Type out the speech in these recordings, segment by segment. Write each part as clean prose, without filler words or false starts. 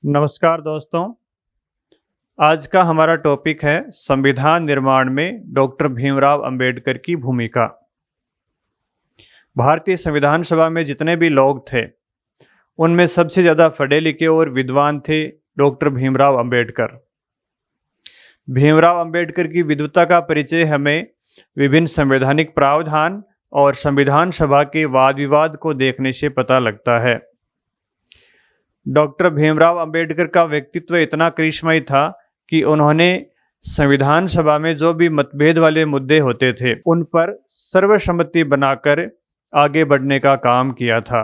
नमस्कार दोस्तों। आज का हमारा टॉपिक है संविधान निर्माण में डॉक्टर भीमराव अंबेडकर की भूमिका। भारतीय संविधान सभा में जितने भी लोग थे उनमें सबसे ज़्यादा पढ़े लिखे और विद्वान थे डॉक्टर भीमराव अंबेडकर। भीमराव अंबेडकर की विद्वता का परिचय हमें विभिन्न संवैधानिक प्रावधान और संविधान सभा के वाद विवाद को देखने से पता लगता है। डॉक्टर भीमराव अंबेडकर का व्यक्तित्व इतना करिश्माई था कि उन्होंने संविधान सभा में जो भी मतभेद वाले मुद्दे होते थे उन पर सर्वसम्मति बनाकर आगे बढ़ने का काम किया था।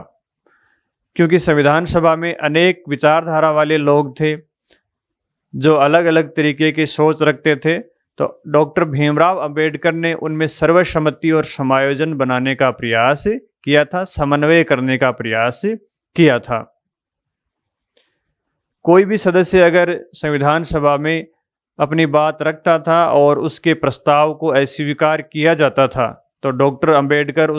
क्योंकि संविधान सभा में अनेक विचारधारा वाले लोग थे जो अलग अलग तरीके की सोच रखते थे, तो डॉक्टर भीमराव अंबेडकर ने उनमें सर्वसम्मति और समायोजन बनाने का प्रयास किया था, समन्वय करने का प्रयास किया था। कोई भी सदस्य अगर संविधान सभा में अपनी बात रखता था और उसके प्रस्ताव को अस्वीकार किया जाता था तो डॉक्टर अंबेडकर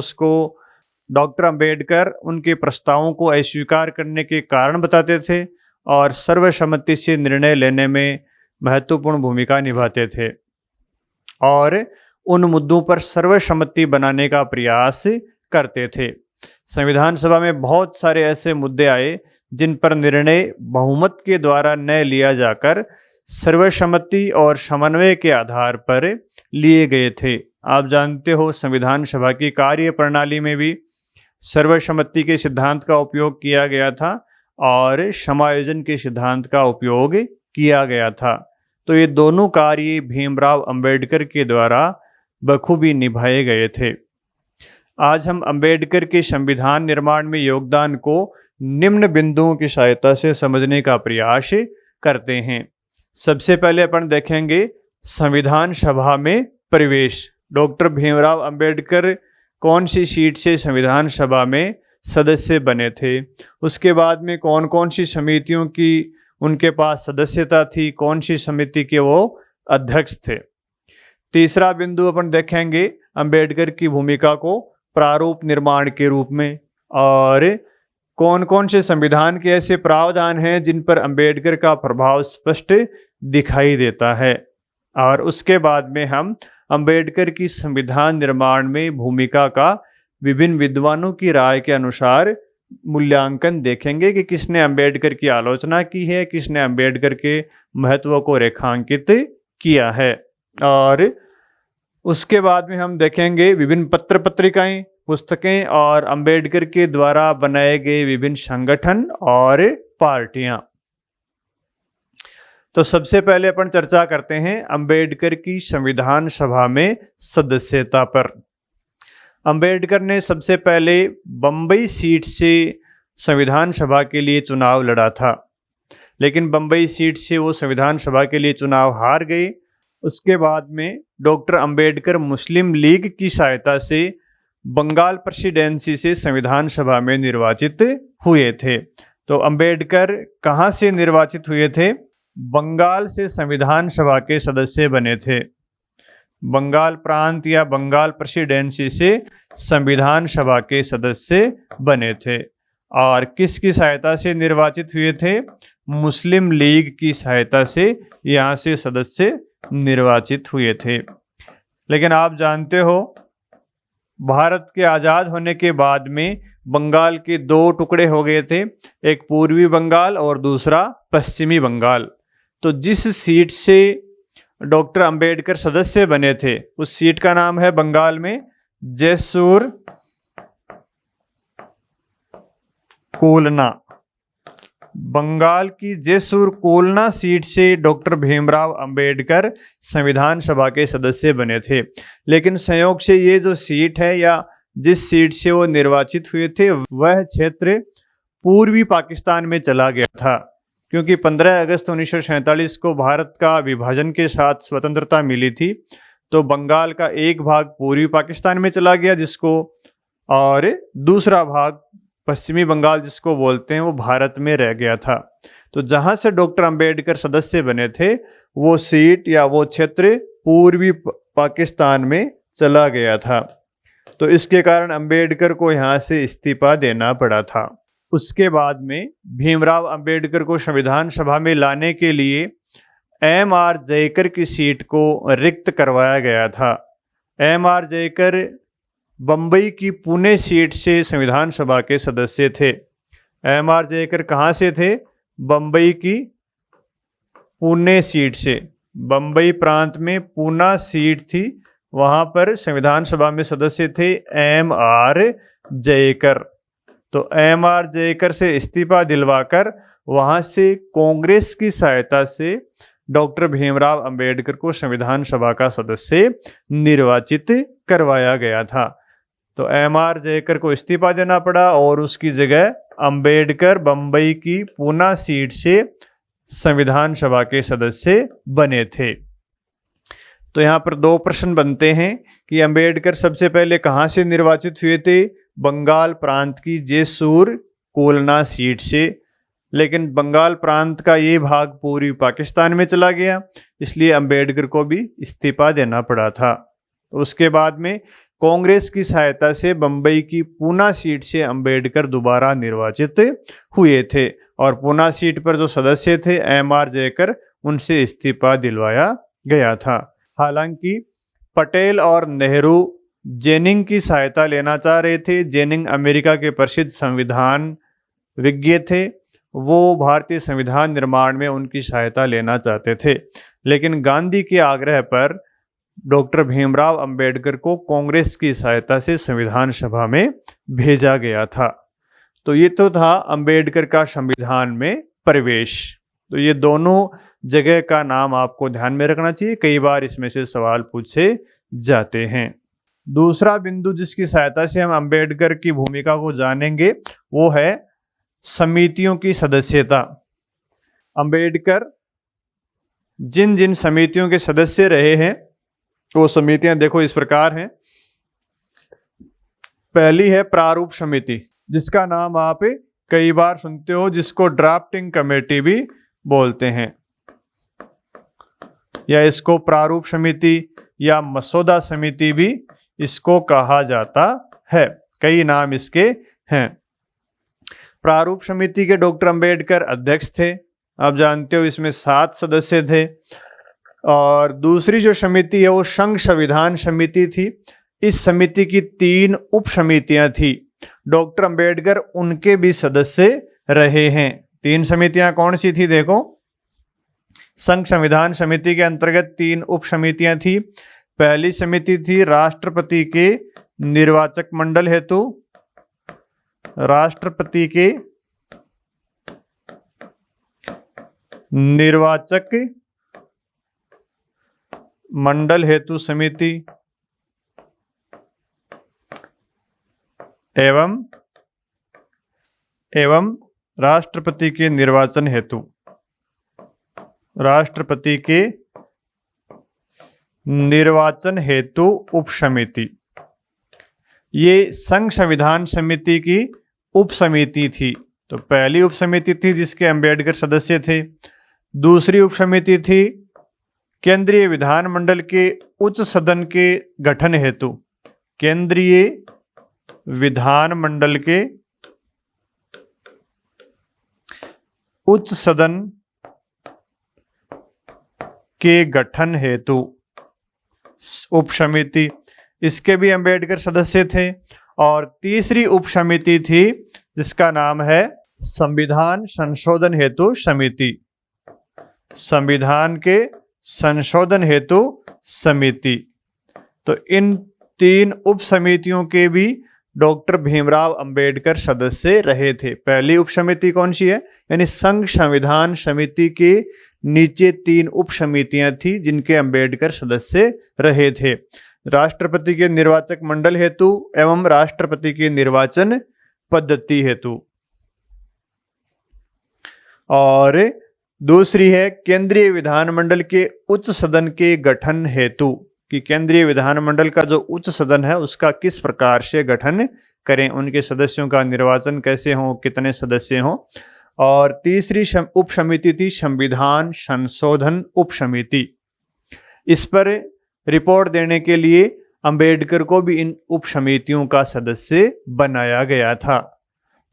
उनके प्रस्तावों को अस्वीकार करने के कारण बताते थे और सर्वसम्मति से निर्णय लेने में महत्वपूर्ण भूमिका निभाते थे और उन मुद्दों पर सर्वसम्मति बनाने का प्रयास करते थे। संविधान सभा में बहुत सारे ऐसे मुद्दे आए जिन पर निर्णय बहुमत के द्वारा न लिया जाकर सर्वसम्मति और समन्वय के आधार पर लिए गए थे। आप जानते हो संविधान सभा की कार्य प्रणाली में भी सर्वसम्मति के सिद्धांत का उपयोग किया गया था और समायोजन के सिद्धांत का उपयोग किया गया था। तो ये दोनों कार्य भीमराव अंबेडकर के द्वारा बखूबी निभाए गए थे। आज हम अंबेडकर के संविधान निर्माण में योगदान को निम्न बिंदुओं की सहायता से समझने का प्रयास करते हैं। सबसे पहले अपन देखेंगे संविधान सभा में प्रवेश। डॉक्टर भीमराव अंबेडकर कौन सी सीट से संविधान सभा में सदस्य बने थे, उसके बाद में कौन कौन सी समितियों की उनके पास सदस्यता थी, कौन सी समिति के वो अध्यक्ष थे। तीसरा बिंदु अपन देखेंगे अंबेडकर की भूमिका को प्रारूप निर्माण के रूप में और कौन कौन से संविधान के ऐसे प्रावधान हैं जिन पर अंबेडकर का प्रभाव स्पष्ट दिखाई देता है। और उसके बाद में हम अंबेडकर की संविधान निर्माण में भूमिका का विभिन्न विद्वानों की राय के अनुसार मूल्यांकन देखेंगे कि किसने अंबेडकर की आलोचना की है, किसने अंबेडकर के महत्व को रेखांकित किया है। और उसके बाद में हम देखेंगे विभिन्न पत्र पत्रिकाएं, पुस्तकें और अंबेडकर के द्वारा बनाए गए विभिन्न संगठन और पार्टियां। तो सबसे पहले अपन चर्चा करते हैं अंबेडकर की संविधान सभा में सदस्यता पर। अंबेडकर ने सबसे पहले बम्बई सीट से संविधान सभा के लिए चुनाव लड़ा था, लेकिन बम्बई सीट से वो संविधान सभा के लिए चुनाव हार गए। उसके बाद में डॉक्टर अंबेडकर मुस्लिम लीग की सहायता से बंगाल प्रेसिडेंसी से संविधान सभा में निर्वाचित हुए थे। तो अंबेडकर कहाँ से निर्वाचित हुए थे? बंगाल से संविधान सभा के सदस्य बने थे। बंगाल प्रांत या बंगाल प्रेसिडेंसी से संविधान सभा के सदस्य बने थे। और किसकी सहायता से निर्वाचित हुए थे? मुस्लिम लीग की सहायता से यहाँ से सदस्य निर्वाचित हुए थे। लेकिन आप जानते हो भारत के आज़ाद होने के बाद में बंगाल के दो टुकड़े हो गए थे, एक पूर्वी बंगाल और दूसरा पश्चिमी बंगाल। तो जिस सीट से डॉक्टर अंबेडकर सदस्य बने थे उस सीट का नाम है बंगाल में जैसूर कोलना। बंगाल की जैसूर कोलना सीट से डॉक्टर भीमराव अंबेडकर संविधान सभा के सदस्य बने थे। लेकिन संयोग से ये जो सीट है या जिस सीट से वो निर्वाचित हुए थे वह क्षेत्र पूर्वी पाकिस्तान में चला गया था, क्योंकि 15 अगस्त 1947 को भारत का विभाजन के साथ स्वतंत्रता मिली थी। तो बंगाल का एक भाग पूर्वी पाकिस्तान में चला गया जिसको, और दूसरा भाग पश्चिमी बंगाल जिसको बोलते हैं वो भारत में रह गया था। तो जहां से डॉक्टर अंबेडकर सदस्य बने थे वो सीट या वो क्षेत्र पूर्वी पाकिस्तान में चला गया था। तो इसके कारण अंबेडकर को यहाँ से इस्तीफा देना पड़ा था। उसके बाद में भीमराव अंबेडकर को संविधान सभा में लाने के लिए M.R. जयकर की सीट को रिक्त करवाया गया था। M.R. जयकर बंबई की पुणे सीट से संविधान सभा के सदस्य थे। M.R. जयकर कहाँ से थे? बंबई की पुणे सीट से। बंबई प्रांत में पूना सीट थी, वहां पर संविधान सभा में सदस्य थे M.R. जयकर। तो M.R. जयकर से इस्तीफा दिलवाकर वहां से कांग्रेस की सहायता से डॉक्टर भीमराव अंबेडकर को संविधान सभा का सदस्य निर्वाचित करवाया गया था। तो M.R. जयकर को इस्तीफा देना पड़ा और उसकी जगह अंबेडकर बंबई की पूना सीट से संविधान सभा के सदस्य बने थे। तो यहाँ पर दो प्रश्न बनते हैं कि अंबेडकर सबसे पहले कहाँ से निर्वाचित हुए थे? बंगाल प्रांत की जेसूर कोलना सीट से। लेकिन बंगाल प्रांत का ये भाग पूर्वी पाकिस्तान में चला गया, इसलिए अंबेडकर को भी इस्तीफा देना पड़ा था। उसके बाद में कांग्रेस की सहायता से बंबई की पूना सीट से अंबेडकर दोबारा निर्वाचित हुए थे और पूना सीट पर जो सदस्य थे M.R. जयकर, उनसे इस्तीफा दिलवाया गया था। हालांकि पटेल और नेहरू जेनिंग की सहायता लेना चाह रहे थे। जेनिंग अमेरिका के प्रसिद्ध संविधान विज्ञ थे, वो भारतीय संविधान निर्माण में उनकी सहायता लेना चाहते थे। लेकिन गांधी के आग्रह पर डॉक्टर भीमराव अंबेडकर को कांग्रेस की सहायता से संविधान सभा में भेजा गया था। तो ये तो था अंबेडकर का संविधान में प्रवेश। तो ये दोनों जगह का नाम आपको ध्यान में रखना चाहिए, कई बार इसमें से सवाल पूछे जाते हैं। दूसरा बिंदु जिसकी सहायता से हम अंबेडकर की भूमिका को जानेंगे वो है समितियों की सदस्यता। अंबेडकर जिन जिन समितियों के सदस्य रहे हैं वो समितियां देखो इस प्रकार हैं। पहली है प्रारूप समिति, जिसका नाम आप कई बार सुनते हो, जिसको ड्राफ्टिंग कमेटी भी बोलते हैं, या इसको प्रारूप समिति या मसौदा समिति भी इसको कहा जाता है। कई नाम इसके हैं। प्रारूप समिति के डॉक्टर अंबेडकर अध्यक्ष थे। आप जानते हो इसमें 7 सदस्य थे। और दूसरी जो समिति है वो संघ संविधान समिति थी। इस समिति की 3 उप समितियां थी। डॉक्टर अंबेडकर उनके भी सदस्य रहे हैं। 3 समितियां कौन सी थी? देखो, संघ संविधान समिति के अंतर्गत 3 उप समितियां थी। पहली समिति थी राष्ट्रपति के निर्वाचक मंडल हेतु, राष्ट्रपति के निर्वाचक मंडल हेतु समिति एवं राष्ट्रपति के निर्वाचन हेतु, राष्ट्रपति के निर्वाचन हेतु उप समिति। ये संघ संविधान समिति की उप समिति थी। तो पहली उप समिति थी जिसके अंबेडकर सदस्य थे। दूसरी उप समिति थी केंद्रीय विधानमंडल के उच्च सदन के गठन हेतु, केंद्रीय विधानमंडल के उच्च सदन के गठन हेतु उप समिति, इसके भी अंबेडकर सदस्य थे। और तीसरी उप समिति थी जिसका नाम है संविधान संशोधन हेतु समिति, संविधान के संशोधन हेतु समिति। तो इन 3 उप समितियों के भी डॉक्टर भीमराव अंबेडकर सदस्य रहे थे। पहली उप समिति कौन सी है? यानी संघ संविधान समिति के नीचे 3 उप समितियां थी जिनके अंबेडकर सदस्य रहे थे। राष्ट्रपति के निर्वाचक मंडल हेतु एवं राष्ट्रपति के निर्वाचन पद्धति हेतु। और दूसरी है केंद्रीय विधानमंडल के उच्च सदन के गठन हेतु, कि केंद्रीय विधानमंडल का जो उच्च सदन है उसका किस प्रकार से गठन करें, उनके सदस्यों का निर्वाचन कैसे हो, कितने सदस्य हों। और तीसरी उप समिति थी संविधान संशोधन उप समिति। इस पर रिपोर्ट देने के लिए अंबेडकर को भी इन उप समितियों का सदस्य बनाया गया था।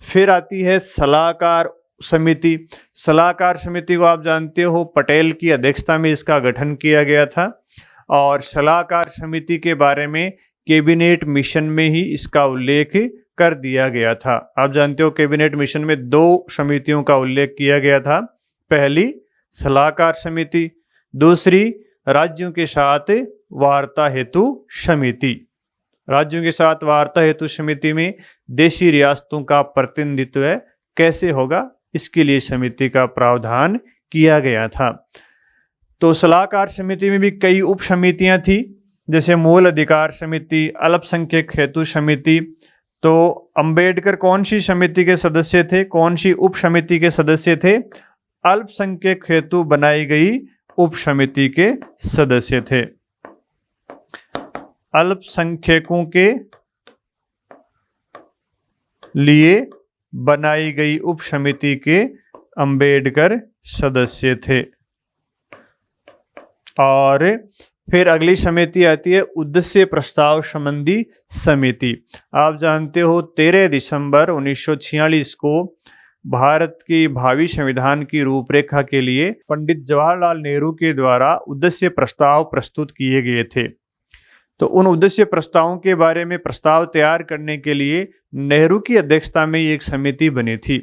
फिर आती है सलाहकार समिति। सलाहकार समिति को आप जानते हो, पटेल की अध्यक्षता में इसका गठन किया गया था और सलाहकार समिति के बारे में कैबिनेट मिशन में ही इसका उल्लेख कर दिया गया था। आप जानते हो कैबिनेट मिशन में 2 समितियों का उल्लेख किया गया था। पहली सलाहकार समिति, दूसरी राज्यों के साथ वार्ता हेतु समिति। राज्यों के साथ वार्ता हेतु समिति में देशी रियासतों का प्रतिनिधित्व कैसे होगा, इसके लिए समिति का प्रावधान किया गया था। तो सलाहकार समिति में भी कई उप समितियां थी, जैसे मूल अधिकार समिति, अल्पसंख्यक हेतु समिति। तो अंबेडकर कौन सी समिति के सदस्य थे, कौन सी उप समिति के सदस्य थे? अल्पसंख्यक हेतु बनाई गई उप समिति के सदस्य थे। अल्पसंख्यकों के लिए बनाई गई उप समिति के अंबेडकर सदस्य थे। और फिर अगली समिति आती है उद्देश्य प्रस्ताव संबंधी समिति। आप जानते हो 13 दिसंबर 1946 को भारत की भावी संविधान की रूपरेखा के लिए पंडित जवाहरलाल नेहरू के द्वारा उद्देश्य प्रस्ताव प्रस्तुत किए गए थे। तो उन उद्देश्य प्रस्तावों के बारे में प्रस्ताव तैयार करने के लिए नेहरू की अध्यक्षता में एक समिति बनी थी,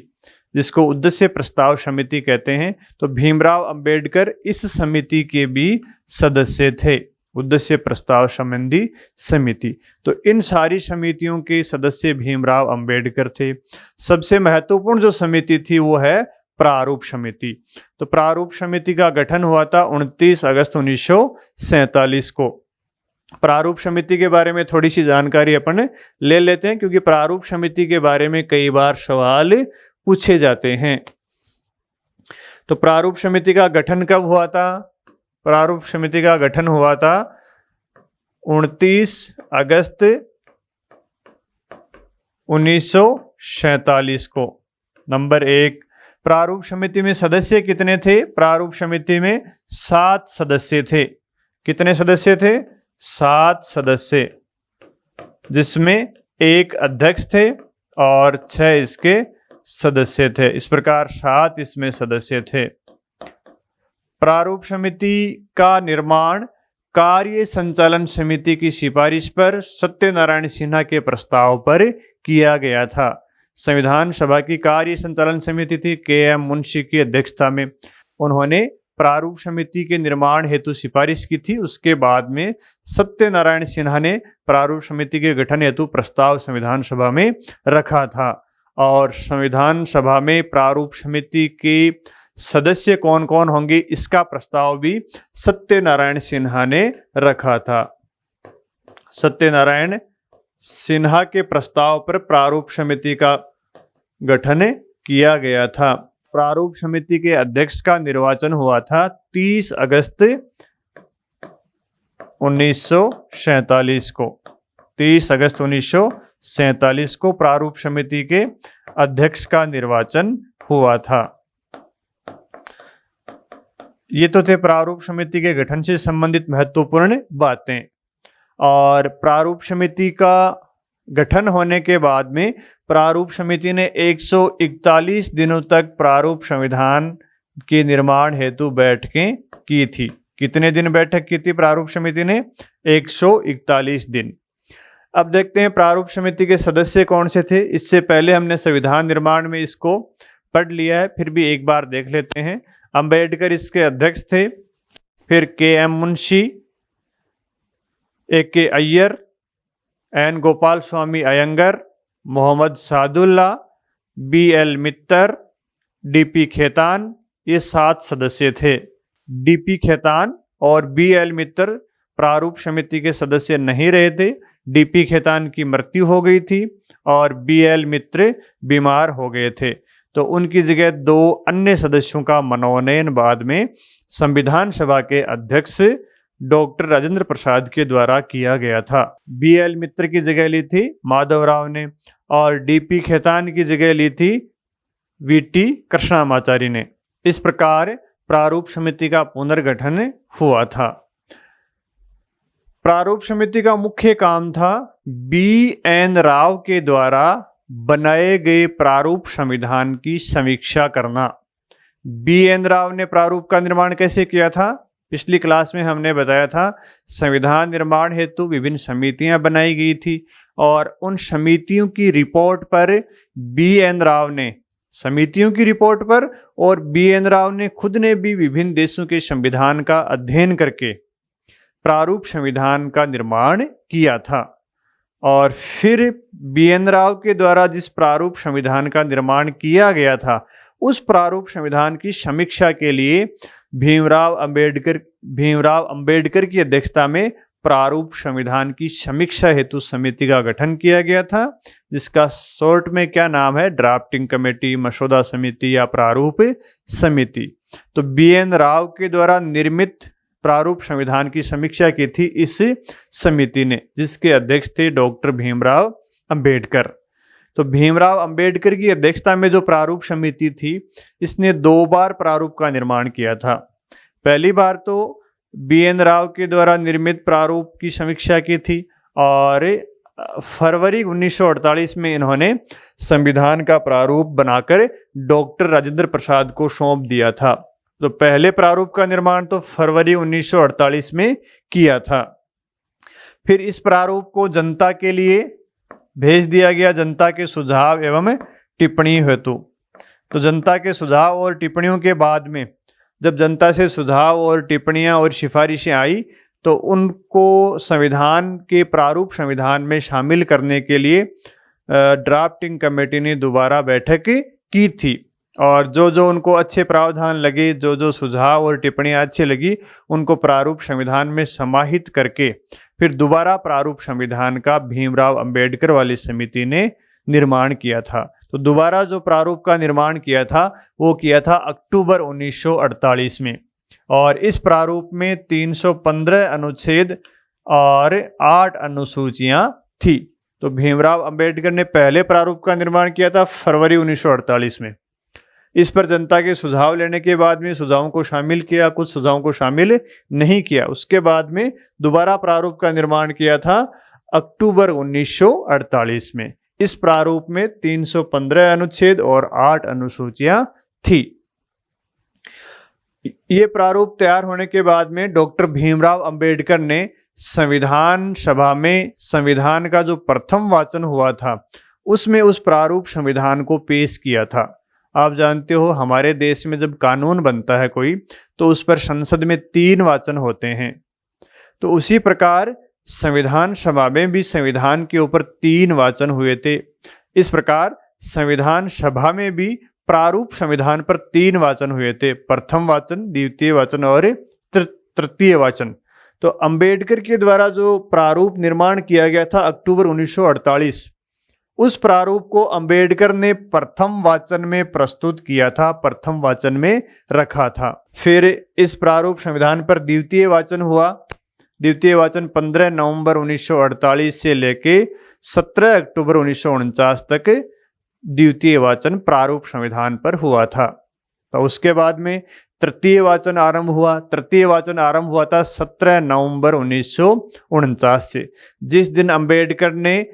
जिसको उद्देश्य प्रस्ताव समिति कहते हैं। तो भीमराव अंबेडकर इस समिति के भी सदस्य थे, उद्देश्य प्रस्ताव संबंधी समिति। तो इन सारी समितियों के सदस्य भीमराव अंबेडकर थे। सबसे महत्वपूर्ण जो समिति थी वो है प्रारूप समिति। तो प्रारूप समिति का गठन हुआ था 29 अगस्त 1947 को। प्रारूप समिति के बारे में थोड़ी सी जानकारी अपन ले लेते हैं, क्योंकि प्रारूप समिति के बारे में कई बार सवाल पूछे जाते हैं। तो प्रारूप समिति का गठन कब हुआ था? प्रारूप समिति का गठन हुआ था 29 अगस्त 1947 को। नंबर 1, प्रारूप समिति में सदस्य कितने थे? प्रारूप समिति में 7 सदस्य थे। कितने सदस्य थे? 7 सदस्य, जिसमें 1 अध्यक्ष थे और 6 इसके सदस्य थे। इस प्रकार 7 इसमें सदस्य थे। प्रारूप समिति का निर्माण कार्य संचालन समिति की सिफारिश पर सत्यनारायण सिन्हा के प्रस्ताव पर किया गया था। संविधान सभा की कार्य संचालन समिति थी, के.एम. मुंशी की अध्यक्षता में। उन्होंने प्रारूप समिति के निर्माण हेतु सिफारिश की थी। उसके बाद में सत्यनारायण सिन्हा ने प्रारूप समिति के गठन हेतु प्रस्ताव संविधान सभा में रखा था। और संविधान सभा में प्रारूप समिति के सदस्य कौन कौन होंगे, इसका प्रस्ताव भी सत्यनारायण सिन्हा ने रखा था। सत्यनारायण सिन्हा के प्रस्ताव पर प्रारूप समिति का गठन किया गया था। प्रारूप समिति के अध्यक्ष का निर्वाचन हुआ था 30 अगस्त 1947 को। 30 अगस्त 1947 को प्रारूप समिति के अध्यक्ष का निर्वाचन हुआ था। ये तो थे प्रारूप समिति के गठन से संबंधित महत्वपूर्ण बातें। और प्रारूप समिति का गठन होने के बाद में प्रारूप समिति ने 141 दिनों तक प्रारूप संविधान के निर्माण हेतु बैठकें की थी। कितने दिन बैठक की थी प्रारूप समिति ने? 141 दिन। अब देखते हैं प्रारूप समिति के सदस्य कौन से थे। इससे पहले हमने संविधान निर्माण में इसको पढ़ लिया है, फिर भी एक बार देख लेते हैं। अंबेडकर इसके अध्यक्ष थे, फिर के.एम. मुंशी, ए.के. अय्यर, एन. गोपाल स्वामी अयंगर, मोहम्मद सादुल्ला, बी.एल. मित्तर, डी.पी. खेतान, ये 7 सदस्य थे। डी.पी. खेतान और बी.एल. मित्तर प्रारूप समिति के सदस्य नहीं रहे थे। डी.पी. खेतान की मृत्यु हो गई थी और बी.एल. मित्र बीमार हो गए थे, तो उनकी जगह 2 अन्य सदस्यों का मनोनयन बाद में संविधान सभा के अध्यक्ष डॉक्टर राजेंद्र प्रसाद के द्वारा किया गया था। बी.एल. मित्र की जगह ली थी माधवराव ने और डी.पी. खेतान की जगह ली थी वी.टी. कृष्णामाचारी ने। इस प्रकार प्रारूप समिति का पुनर्गठन हुआ था। प्रारूप समिति का मुख्य काम था बी.एन. राव के द्वारा बनाए गए प्रारूप संविधान की समीक्षा करना। बी.एन. राव ने प्रारूप का निर्माण कैसे किया था? पिछली क्लास में हमने बताया था, संविधान निर्माण हेतु विभिन्न समितियां बनाई गई थी और उन समितियों की रिपोर्ट पर बी.एन. राव ने, समितियों की रिपोर्ट पर और बी.एन. राव ने खुद ने भी विभिन्न देशों के संविधान का अध्ययन करके प्रारूप संविधान का निर्माण किया था। और फिर बी.एन. राव के द्वारा जिस प्रारूप संविधान का निर्माण किया गया था, उस प्रारूप संविधान की समीक्षा के लिए भीमराव अंबेडकर की अध्यक्षता में प्रारूप संविधान की समीक्षा हेतु समिति का गठन किया गया था, जिसका शॉर्ट में क्या नाम है? ड्राफ्टिंग कमेटी, मसौदा समिति या प्रारूप समिति। तो बी.एन. राव के द्वारा निर्मित प्रारूप संविधान की समीक्षा की थी इस समिति ने, जिसके अध्यक्ष थे डॉक्टर भीमराव अंबेडकर। तो भीमराव अंबेडकर की अध्यक्षता में जो प्रारूप समिति थी, इसने 2 बार प्रारूप का निर्माण किया था। पहली बार तो बी.एन. राव के द्वारा निर्मित प्रारूप की समीक्षा की थी और फरवरी 1948 में इन्होंने संविधान का प्रारूप बनाकर डॉक्टर राजेंद्र प्रसाद को सौंप दिया था। तो पहले प्रारूप का निर्माण तो फरवरी 1948 में किया था। फिर इस प्रारूप को जनता के लिए भेज दिया गया, जनता के सुझाव एवं टिप्पणी हेतु। तो जनता के सुझाव और टिप्पणियों के बाद में जब जनता से सुझाव और टिप्पणियां और सिफारिशें आई, तो उनको संविधान के प्रारूप संविधान में शामिल करने के लिए ड्राफ्टिंग कमेटी ने दोबारा बैठक की थी और जो जो उनको अच्छे प्रावधान लगे, जो जो सुझाव और टिप्पणियां अच्छी लगी, उनको प्रारूप संविधान में समाहित करके फिर दोबारा प्रारूप संविधान का भीमराव अंबेडकर वाली समिति ने निर्माण किया था। तो दोबारा जो प्रारूप का निर्माण किया था वो किया था अक्टूबर 1948 में और इस प्रारूप में 315 अनुच्छेद और 8 अनुसूचियां थी। तो भीमराव अंबेडकर ने पहले प्रारूप का निर्माण किया था फरवरी 1948 में। इस पर जनता के सुझाव लेने के बाद में सुझावों को शामिल किया, कुछ सुझावों को शामिल नहीं किया। उसके बाद में दोबारा प्रारूप का निर्माण किया था अक्टूबर 1948 में। इस प्रारूप में 315 अनुच्छेद और 8 अनुसूचियां थी। ये प्रारूप तैयार होने के बाद में डॉक्टर भीमराव अंबेडकर ने संविधान सभा में संविधान का जो प्रथम वाचन हुआ था, उसमें उस प्रारूप संविधान को पेश किया था। आप जानते हो, हमारे देश में जब कानून बनता है कोई, तो उस पर संसद में 3 वाचन होते हैं। तो उसी प्रकार संविधान सभा में भी संविधान के ऊपर 3 वाचन हुए थे। इस प्रकार संविधान सभा में भी प्रारूप संविधान पर 3 वाचन हुए थे, प्रथम वाचन, द्वितीय वाचन और तृतीय वाचन। तो अंबेडकर के द्वारा जो प्रारूप निर्माण किया गया था अक्टूबर 1948, उस प्रारूप को अंबेडकर ने प्रथम वाचन में प्रस्तुत किया था, प्रथम वाचन में रखा था। फिर इस प्रारूप संविधान पर द्वितीय वाचन हुआ। द्वितीय वाचन 15 नवंबर 1948 से लेके 17 अक्टूबर 1949 तक द्वितीय वाचन प्रारूप संविधान पर हुआ था। तो उसके बाद में तृतीय वाचन आरंभ हुआ। तृतीय वाचन आरंभ हुआ था 17 नवंबर 1949 से, जिस दिन अंबेडकर ने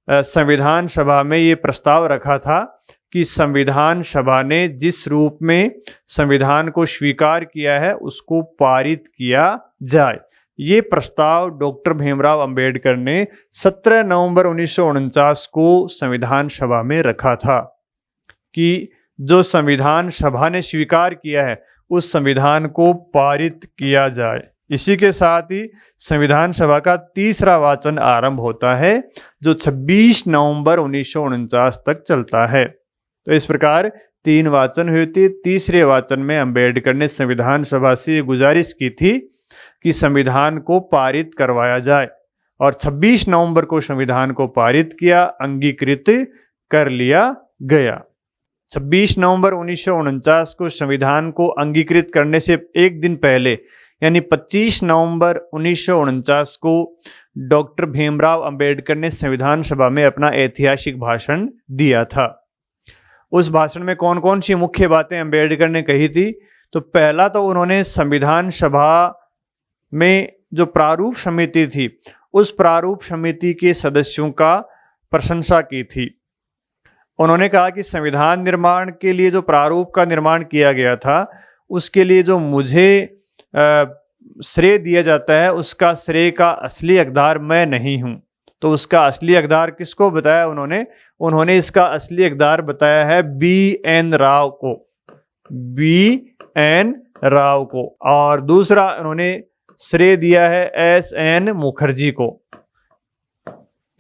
संविधान सभा में ये प्रस्ताव रखा था कि संविधान सभा ने जिस रूप में संविधान को स्वीकार किया है उसको पारित किया जाए। ये प्रस्ताव डॉक्टर भीमराव अंबेडकर ने 17 नवंबर 1949 को संविधान सभा में रखा था कि जो संविधान सभा ने स्वीकार किया है उस संविधान को पारित किया जाए। इसी के साथ ही संविधान सभा का तीसरा वाचन आरंभ होता है, जो 26 नवंबर 1949 तक चलता है। तो इस प्रकार 3 वाचन हुए थे। तीसरे वाचन में अंबेडकर ने संविधान सभा से गुजारिश की थी कि संविधान को पारित करवाया जाए और 26 नवंबर को संविधान को पारित किया, अंगीकृत कर लिया गया। 26 नवंबर 1949 को संविधान को अंगीकृत करने से एक दिन पहले यानी 25 नवंबर 1949 को डॉक्टर भीमराव अंबेडकर ने संविधान सभा में अपना ऐतिहासिक भाषण दिया था। उस भाषण में कौन कौन सी मुख्य बातें अंबेडकर ने कही थी? तो पहला तो उन्होंने संविधान सभा में जो प्रारूप समिति थी, उस प्रारूप समिति के सदस्यों का प्रशंसा की थी। उन्होंने कहा कि संविधान निर्माण के लिए जो प्रारूप का निर्माण किया गया था, उसके लिए जो मुझे श्रेय दिया जाता है, उसका श्रेय का असली हकदार मैं नहीं हूं। तो उसका असली हकदार किसको बताया उन्होंने इसका असली हकदार बताया है B.N. राव को, B.N. राव को। और दूसरा उन्होंने श्रेय दिया है S.N. मुखर्जी को।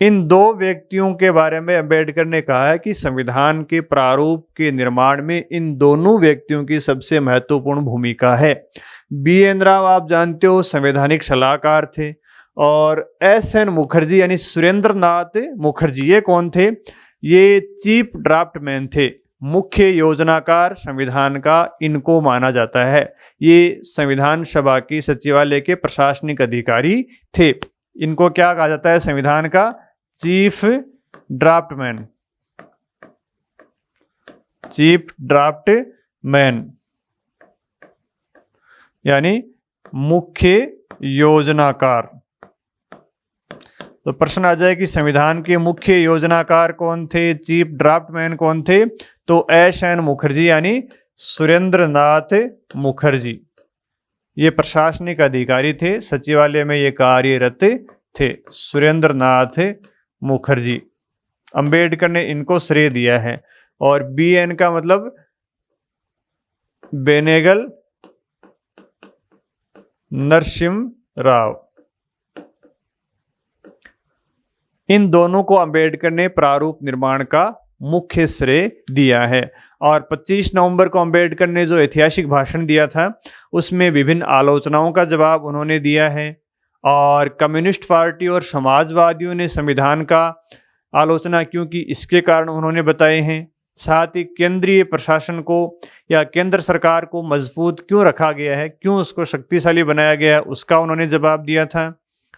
इन दो व्यक्तियों के बारे में अंबेडकर ने कहा है कि संविधान के प्रारूप के निर्माण में इन दोनों व्यक्तियों की सबसे महत्वपूर्ण भूमिका है। B.N. राव आप जानते हो संवैधानिक सलाहकार थे, और S.N. मुखर्जी यानी सुरेंद्रनाथ मुखर्जी, ये कौन थे? ये चीफ ड्राफ्टमैन थे, मुख्य योजनाकार संविधान का इनको माना जाता है। ये संविधान सभा की सचिवालय के प्रशासनिक अधिकारी थे। इनको क्या कहा जाता है? संविधान का चीफ ड्राफ्टमैन, चीफ ड्राफ्टमैन यानी मुख्य योजनाकार। तो प्रश्न आ जाए कि संविधान के मुख्य योजनाकार कौन थे, चीफ ड्राफ्टमैन कौन थे? तो S.N. मुखर्जी यानी सुरेंद्रनाथ मुखर्जी। ये प्रशासनिक अधिकारी थे, सचिवालय में ये कार्यरत थे, सुरेंद्रनाथ मुखर्जी। अंबेडकर ने इनको श्रेय दिया है। और B.N. का मतलब बेनेगल नरसिम्हा राव। इन दोनों को अंबेडकर ने प्रारूप निर्माण का मुख्य श्रेय दिया है। और 25 नवंबर को अंबेडकर ने जो ऐतिहासिक भाषण दिया था, उसमें विभिन्न आलोचनाओं का जवाब उन्होंने दिया है। और कम्युनिस्ट पार्टी और समाजवादियों ने संविधान का आलोचना क्यों की, इसके कारण उन्होंने बताए हैं। साथ ही केंद्रीय प्रशासन को या केंद्र सरकार को मजबूत क्यों रखा गया है, क्यों उसको शक्तिशाली बनाया गया, उसका उन्होंने जवाब दिया था।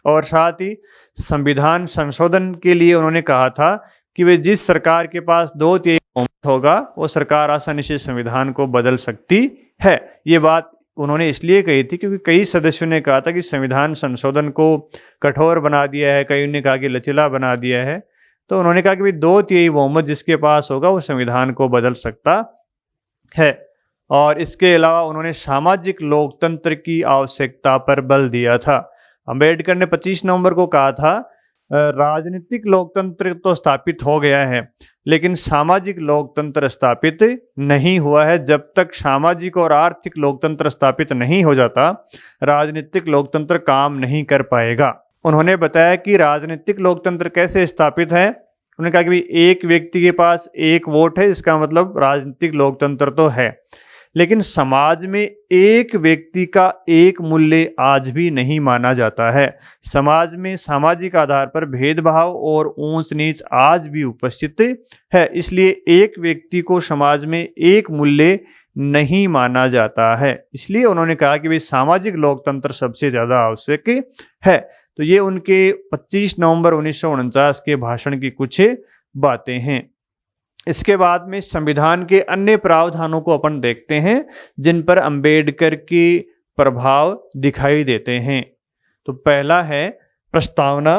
और साथ ही संविधान संशोधन के लिए उन्होंने कहा था कि वे जिस सरकार के पास 2/3 बहुमत होगा, वो सरकार आसानी से संविधान को बदल सकती है। ये बात उन्होंने इसलिए कही थी क्योंकि कई सदस्यों ने कहा था कि संविधान संशोधन को कठोर बना दिया है, कई ने कहा कि लचीला बना दिया है। तो उन्होंने कहा कि भाई 2/3 बहुमत जिसके पास होगा वो संविधान को बदल सकता है। और इसके अलावा उन्होंने सामाजिक लोकतंत्र की आवश्यकता पर बल दिया था। अंबेडकर ने 25 नवंबर को कहा था, राजनीतिक लोकतंत्र तो स्थापित हो गया है, लेकिन सामाजिक लोकतंत्र स्थापित नहीं हुआ है। जब तक सामाजिक और आर्थिक लोकतंत्र स्थापित नहीं हो जाता, राजनीतिक लोकतंत्र काम नहीं कर पाएगा। उन्होंने बताया कि राजनीतिक लोकतंत्र कैसे स्थापित है। उन्होंने कहा कि भाई एक व्यक्ति के पास एक वोट है, इसका मतलब राजनीतिक लोकतंत्र तो है, लेकिन समाज में एक व्यक्ति का एक मूल्य आज भी नहीं माना जाता है। समाज में सामाजिक आधार पर भेदभाव और ऊंच नीच आज भी उपस्थित है, इसलिए एक व्यक्ति को समाज में एक मूल्य नहीं माना जाता है। इसलिए उन्होंने कहा कि भाई सामाजिक लोकतंत्र सबसे ज्यादा आवश्यक है। तो ये उनके 25 नवंबर 1949 के भाषण की कुछ बातें हैं। इसके बाद में संविधान के अन्य प्रावधानों को अपन देखते हैं जिन पर अंबेडकर के प्रभाव दिखाई देते हैं। तो पहला है प्रस्तावना।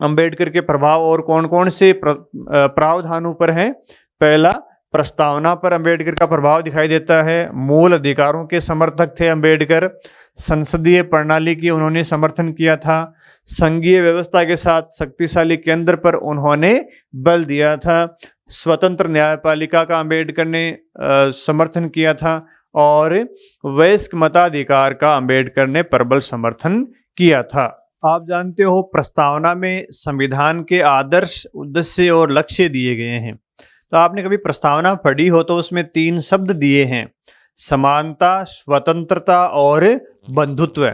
अंबेडकर के प्रभाव और कौन कौन से प्रावधानों पर हैं? पहला, प्रस्तावना पर अंबेडकर का प्रभाव दिखाई देता है। मूल अधिकारों के समर्थक थे अंबेडकर। संसदीय प्रणाली की उन्होंने समर्थन किया था। संघीय व्यवस्था के साथ शक्तिशाली केंद्र पर उन्होंने बल दिया था। स्वतंत्र न्यायपालिका का अंबेडकर ने समर्थन किया था। और वयस्क मताधिकार का अंबेडकर ने प्रबल समर्थन किया था। आप जानते हो प्रस्तावना में संविधान के आदर्श, उद्देश्य और लक्ष्य दिए गए हैं। तो आपने कभी प्रस्तावना पढ़ी हो तो उसमें 3 शब्द दिए हैं, समानता, स्वतंत्रता और बंधुत्व।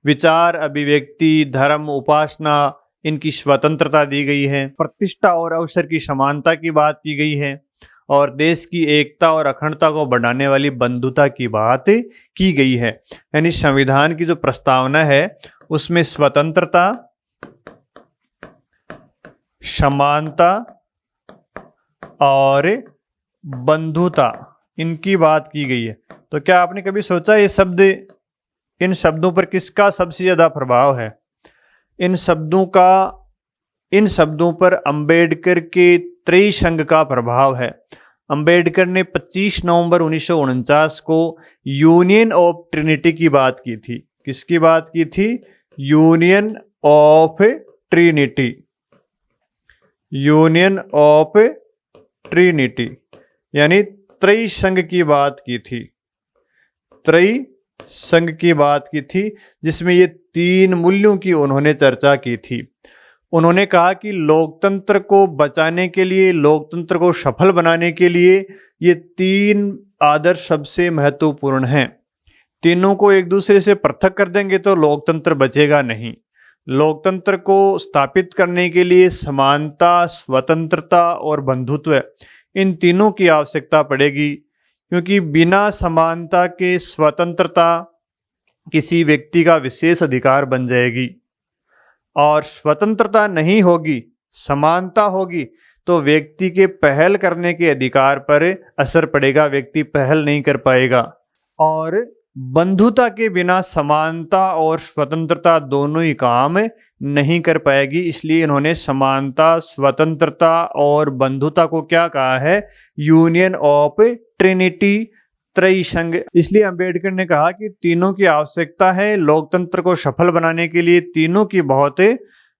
विचार, अभिव्यक्ति, धर्म, उपासना, इनकी स्वतंत्रता दी गई है। प्रतिष्ठा और अवसर की समानता की बात की गई है। और देश की एकता और अखंडता को बढ़ाने वाली बंधुता की बात की गई है। यानी संविधान की जो प्रस्तावना है उसमें स्वतंत्रता, समानता और बंधुता, इनकी बात की गई है। तो क्या आपने कभी सोचा ये शब्द, इन शब्दों पर किसका सबसे ज्यादा प्रभाव है? इन शब्दों का इन शब्दों पर अंबेडकर के त्रयी संघ का प्रभाव है। अंबेडकर ने 25 नवंबर 1949 को यूनियन ऑफ ट्रिनिटी की बात की थी। किसकी बात की थी? Union of Trinity. Union of Trinity यानी त्रयी संघ की बात की थी। त्रयी संघ की बात की थी जिसमें ये 3 मूल्यों की उन्होंने चर्चा की थी। उन्होंने कहा कि लोकतंत्र को बचाने के लिए, लोकतंत्र को सफल बनाने के लिए ये 3 आदर्श सबसे महत्वपूर्ण हैं। तीनों को एक दूसरे से पृथक कर देंगे तो लोकतंत्र बचेगा नहीं। लोकतंत्र को स्थापित करने के लिए समानता, स्वतंत्रता और बंधुत्व, इन तीनों की आवश्यकता पड़ेगी, क्योंकि बिना समानता के स्वतंत्रता किसी व्यक्ति का विशेष अधिकार बन जाएगी, और स्वतंत्रता नहीं होगी, समानता होगी तो व्यक्ति के पहल करने के अधिकार पर असर पड़ेगा, व्यक्ति पहल नहीं कर पाएगा। और बंधुता के बिना समानता और स्वतंत्रता दोनों ही काम नहीं कर पाएगी। इसलिए इन्होंने समानता, स्वतंत्रता और बंधुता को क्या कहा है? यूनियन ऑफ ट्रिनिटी, त्रयी संघ। इसलिए अंबेडकर ने कहा कि तीनों की आवश्यकता है। लोकतंत्र को सफल बनाने के लिए तीनों की बहुत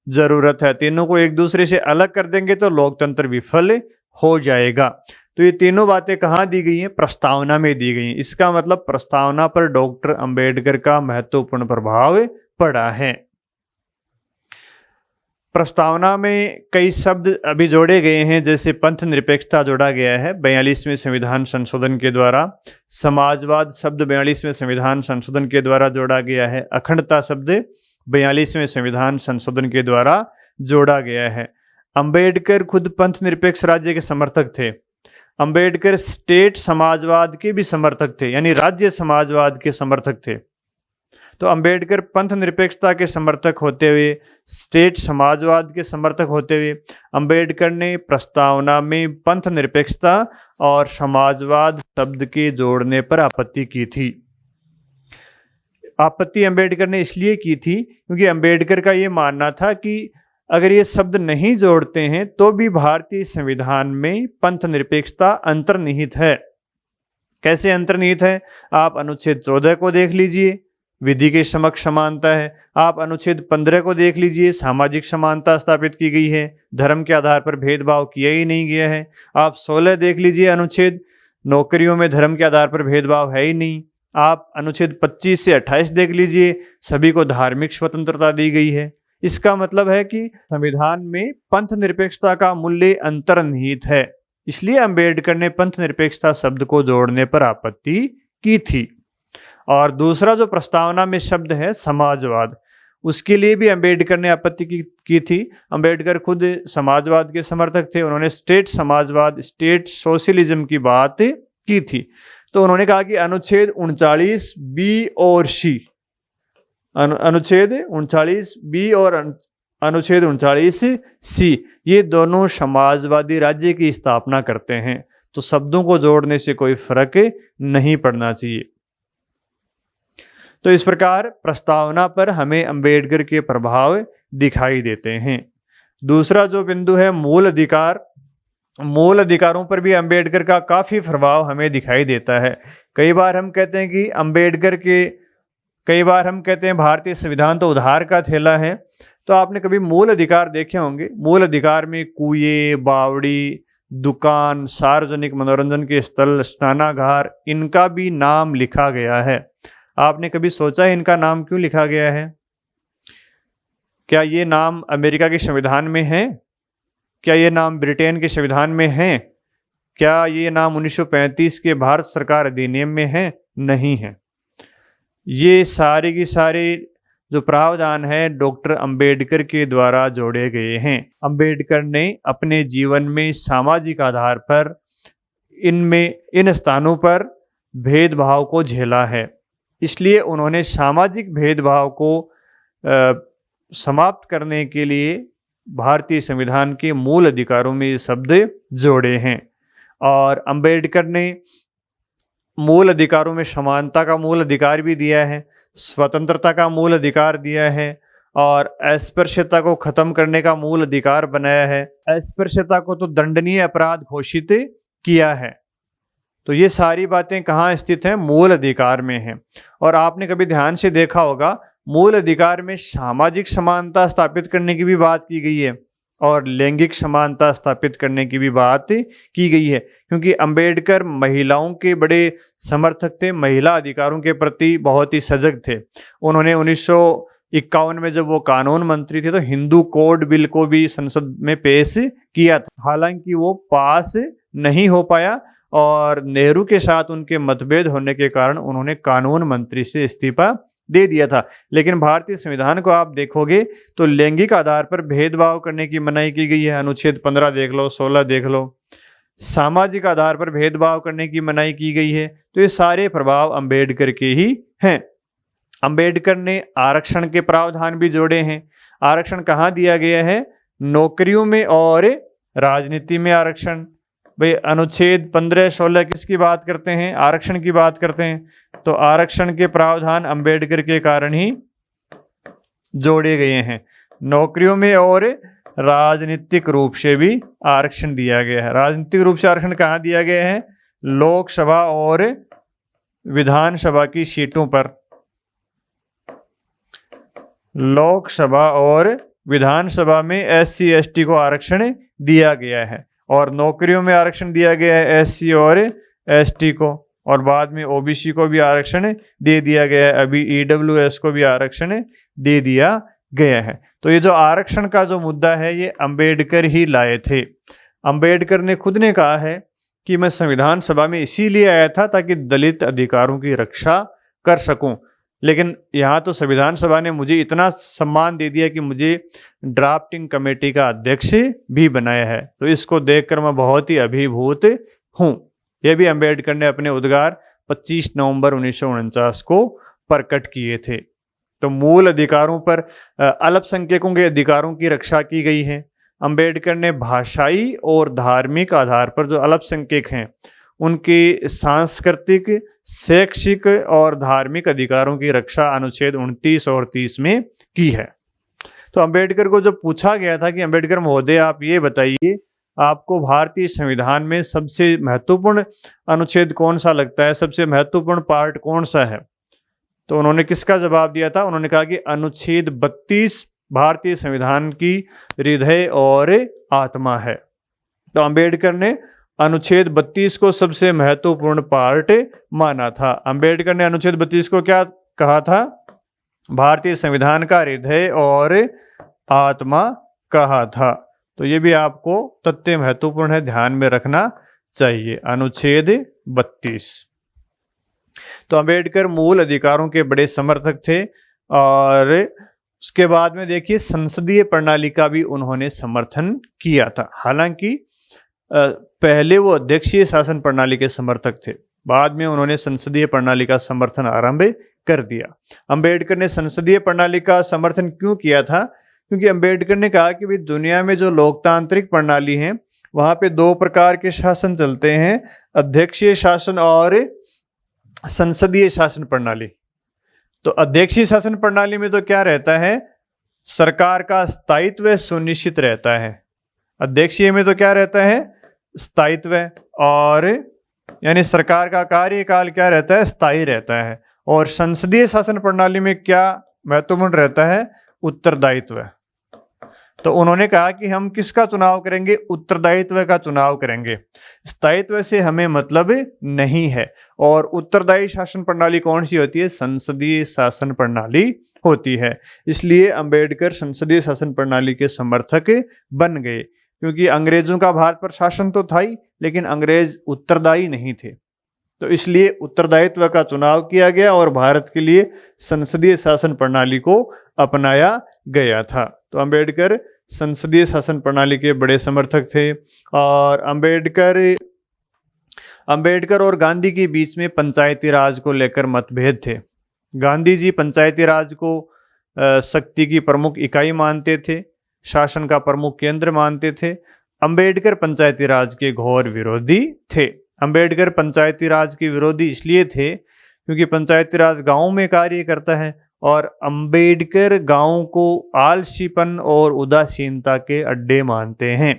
जरूरत है। तीनों को एक दूसरे से अलग कर देंगे तो लोकतंत्र विफल हो जाएगा। तो ये तीनों बातें कहाँ दी गई हैं? प्रस्तावना में दी गई हैं। इसका मतलब प्रस्तावना पर डॉक्टर अंबेडकर का महत्वपूर्ण प्रभाव पड़ा है। प्रस्तावना में कई शब्द अभी जोड़े गए हैं, जैसे पंथ निरपेक्षता जोड़ा गया है 42वें संविधान संशोधन के द्वारा। समाजवाद शब्द 42वें संविधान संशोधन के द्वारा जोड़ा गया है। अखंडता शब्द 42वें संविधान संशोधन के द्वारा जोड़ा गया है। अंबेडकर खुद पंथ निरपेक्ष राज्य के समर्थक थे। अंबेडकर स्टेट समाजवाद के भी समर्थक थे, यानी राज्य समाजवाद के समर्थक थे। तो अंबेडकर पंथ निरपेक्षता के समर्थक होते हुए, स्टेट समाजवाद के समर्थक होते हुए, अंबेडकर ने प्रस्तावना में पंथ निरपेक्षता और समाजवाद शब्द के जोड़ने पर आपत्ति की थी। आपत्ति अंबेडकर ने इसलिए की थी क्योंकि अंबेडकर का ये मानना था कि अगर ये शब्द नहीं जोड़ते हैं तो भी भारतीय संविधान में पंथ निरपेक्षता अंतर्निहित है। कैसे अंतर्निहित है? आप अनुच्छेद 14 को देख लीजिए, विधि के समक्ष समानता है। आप अनुच्छेद 15 को देख लीजिए, सामाजिक समानता स्थापित की गई है, धर्म के आधार पर भेदभाव किया ही नहीं गया है। आप 16 देख लीजिए अनुच्छेद, नौकरियों में धर्म के आधार पर भेदभाव है ही नहीं। आप अनुच्छेद 25 से 28 देख लीजिए, सभी को धार्मिक स्वतंत्रता दी गई है। इसका मतलब है कि संविधान में पंथ निरपेक्षता का मूल्य अंतर्निहित है। इसलिए अंबेडकर ने पंथ निरपेक्षता शब्द को जोड़ने पर आपत्ति की थी। और दूसरा जो प्रस्तावना में शब्द है समाजवाद, उसके लिए भी अंबेडकर ने आपत्ति की थी। अंबेडकर खुद समाजवाद के समर्थक थे। उन्होंने स्टेट समाजवाद, स्टेट सोशलिज्म की बात की थी। तो उन्होंने कहा कि अनुच्छेद 39 बी और सी, अनुच्छेद 39 बी और अनुच्छेद 39 सी, ये दोनों समाजवादी राज्य की स्थापना करते हैं। तो शब्दों को जोड़ने से कोई फर्क नहीं पड़ना चाहिए। तो इस प्रकार प्रस्तावना पर हमें अंबेडकर के प्रभाव दिखाई देते हैं। दूसरा जो बिंदु है मूल अधिकार, मूल अधिकारों पर भी अंबेडकर का काफी प्रभाव हमें दिखाई देता है। कई बार हम कहते हैं कि भारतीय संविधान तो उधार का थैला है। तो आपने कभी मूल अधिकार देखे होंगे। मूल अधिकार में कुएं, बावड़ी, दुकान, सार्वजनिक मनोरंजन के स्थल, स्नानागार, इनका भी नाम लिखा गया है। आपने कभी सोचा है इनका नाम क्यों लिखा गया है? क्या ये नाम अमेरिका के संविधान में है? क्या ये नाम ब्रिटेन के संविधान में है? क्या ये नाम 1935 के भारत सरकार अधिनियम में है? नहीं है। ये सारे की सारे जो प्रावधान है डॉक्टर अंबेडकर के द्वारा जोड़े गए हैं। अंबेडकर ने अपने जीवन में सामाजिक आधार पर इन स्थानों पर भेदभाव को झेला है। इसलिए उन्होंने सामाजिक भेदभाव को समाप्त करने के लिए भारतीय संविधान के मूल अधिकारों में ये शब्द जोड़े हैं। और अंबेडकर ने मूल अधिकारों में समानता का मूल अधिकार भी दिया है, स्वतंत्रता का मूल अधिकार दिया है, और अस्पृश्यता को खत्म करने का मूल अधिकार बनाया है। अस्पृश्यता को तो दंडनीय अपराध घोषित किया है। तो ये सारी बातें कहाँ स्थित हैं? मूल अधिकार में हैं। और आपने कभी ध्यान से देखा होगा, मूल अधिकार में सामाजिक समानता स्थापित करने की भी बात की गई है और लैंगिक समानता स्थापित करने की भी बात की गई है, क्योंकि अंबेडकर महिलाओं के बड़े समर्थक थे, महिला अधिकारों के प्रति बहुत ही सजग थे। उन्होंने 1951 में जब वो कानून मंत्री थे तो हिंदू कोड बिल को भी संसद में पेश किया था। हालांकि वो पास नहीं हो पाया और नेहरू के साथ उनके मतभेद होने के कारण उन्होंने कानून मंत्री से इस्तीफा दे दिया था। लेकिन भारतीय संविधान को आप देखोगे तो लैंगिक आधार पर भेदभाव करने की मनाही की गई है। अनुच्छेद 15 देख लो, 16 देख लो। सामाजिक आधार पर भेदभाव करने की मनाही की गई है। तो ये सारे प्रभाव अंबेडकर के ही हैं। अंबेडकर ने आरक्षण के प्रावधान भी जोड़े हैं। आरक्षण कहाँ दिया गया है? नौकरियों में और राजनीति में आरक्षण। भाई अनुच्छेद 15-16 किसकी बात करते हैं? आरक्षण की बात करते हैं। तो आरक्षण के प्रावधान अंबेडकर के कारण ही जोड़े गए हैं। नौकरियों में और राजनीतिक रूप से भी आरक्षण दिया गया है। राजनीतिक रूप से आरक्षण कहाँ दिया गया है? लोकसभा और विधानसभा की सीटों पर। लोकसभा और विधानसभा में SC ST को आरक्षण दिया गया है और नौकरियों में आरक्षण दिया गया है SC और ST को, और बाद में OBC को भी आरक्षण दे दिया गया है। अभी EWS को भी आरक्षण दे दिया गया है। तो ये जो आरक्षण का जो मुद्दा है ये अंबेडकर ही लाए थे। अंबेडकर ने खुद ने कहा है कि मैं संविधान सभा में इसीलिए आया था ताकि दलित अधिकारों की रक्षा कर सकूं। लेकिन यहाँ तो संविधान सभा ने मुझे इतना सम्मान दे दिया कि मुझे ड्राफ्टिंग कमेटी का अध्यक्ष भी बनाया है। तो इसको देखकर मैं बहुत ही अभिभूत हूँ। यह भी अंबेडकर ने अपने उद्गार 25 नवंबर 1949 को प्रकट किए थे। तो मूल अधिकारों पर अल्पसंख्यकों के अधिकारों की रक्षा की गई है। अंबेडकर ने भाषाई और धार्मिक आधार पर जो अल्पसंख्यक हैं उनकी सांस्कृतिक, शैक्षिक और धार्मिक अधिकारों की रक्षा अनुच्छेद 29 और 30 में की है। तो अंबेडकर को जब पूछा गया था कि अंबेडकर महोदय आप ये बताइए, आपको भारतीय संविधान में सबसे महत्वपूर्ण अनुच्छेद कौन सा लगता है, सबसे महत्वपूर्ण पार्ट कौन सा है? तो उन्होंने किसका जवाब दिया था? उन्होंने कहा कि अनुच्छेद 32 भारतीय संविधान की हृदय और आत्मा है। तो अंबेडकर ने अनुच्छेद 32 को सबसे महत्वपूर्ण पार्ट माना था। अंबेडकर ने अनुच्छेद 32 को क्या कहा था? भारतीय संविधान का हृदय और आत्मा कहा था। तो ये भी आपको तथ्य महत्वपूर्ण है, ध्यान में रखना चाहिए। अनुच्छेद 32। तो अंबेडकर मूल अधिकारों के बड़े समर्थक थे और उसके बाद में देखिए संसदीय प्रणाली का भी उन्होंने समर्थन किया था। हालांकि पहले वो अध्यक्षीय शासन प्रणाली के समर्थक थे, बाद में उन्होंने संसदीय प्रणाली का समर्थन आरंभ कर दिया। अंबेडकर ने संसदीय प्रणाली का समर्थन क्यों किया था? क्योंकि अंबेडकर ने कहा कि भाई दुनिया में जो लोकतांत्रिक प्रणाली है वहां पे 2 प्रकार के शासन चलते हैं, अध्यक्षीय शासन और संसदीय शासन प्रणाली। तो अध्यक्षीय शासन प्रणाली में तो क्या रहता है? सरकार का स्थायित्व सुनिश्चित रहता है। अध्यक्षीय में तो क्या रहता है? स्थायित्व, और यानी सरकार का कार्यकाल क्या रहता है? स्थायी रहता है। और संसदीय शासन प्रणाली में क्या महत्वपूर्ण रहता है? उत्तरदायित्व। तो उन्होंने कहा कि हम किसका चुनाव करेंगे? उत्तरदायित्व का चुनाव करेंगे। स्थायित्व से हमें मतलब नहीं है। और उत्तरदायी शासन प्रणाली कौन सी होती है? संसदीय शासन प्रणाली होती है। इसलिए अंबेडकर संसदीय शासन प्रणाली के समर्थक बन गए, क्योंकि अंग्रेजों का भारत पर शासन तो था ही, लेकिन अंग्रेज उत्तरदायी नहीं थे। तो इसलिए उत्तरदायित्व का चुनाव किया गया और भारत के लिए संसदीय शासन प्रणाली को अपनाया गया था। तो अंबेडकर संसदीय शासन प्रणाली के बड़े समर्थक थे। और अंबेडकर और गांधी के बीच में पंचायती राज को लेकर मतभेद थे। गांधी जी पंचायती राज को शक्ति की प्रमुख इकाई मानते थे, शासन का प्रमुख केंद्र मानते थे। अंबेडकर पंचायती राज के घोर विरोधी थे। अंबेडकर पंचायती राज के विरोधी इसलिए थे क्योंकि पंचायती राज गांव में कार्य करता है और अंबेडकर गांवों को आलसीपन और उदासीनता के अड्डे मानते हैं।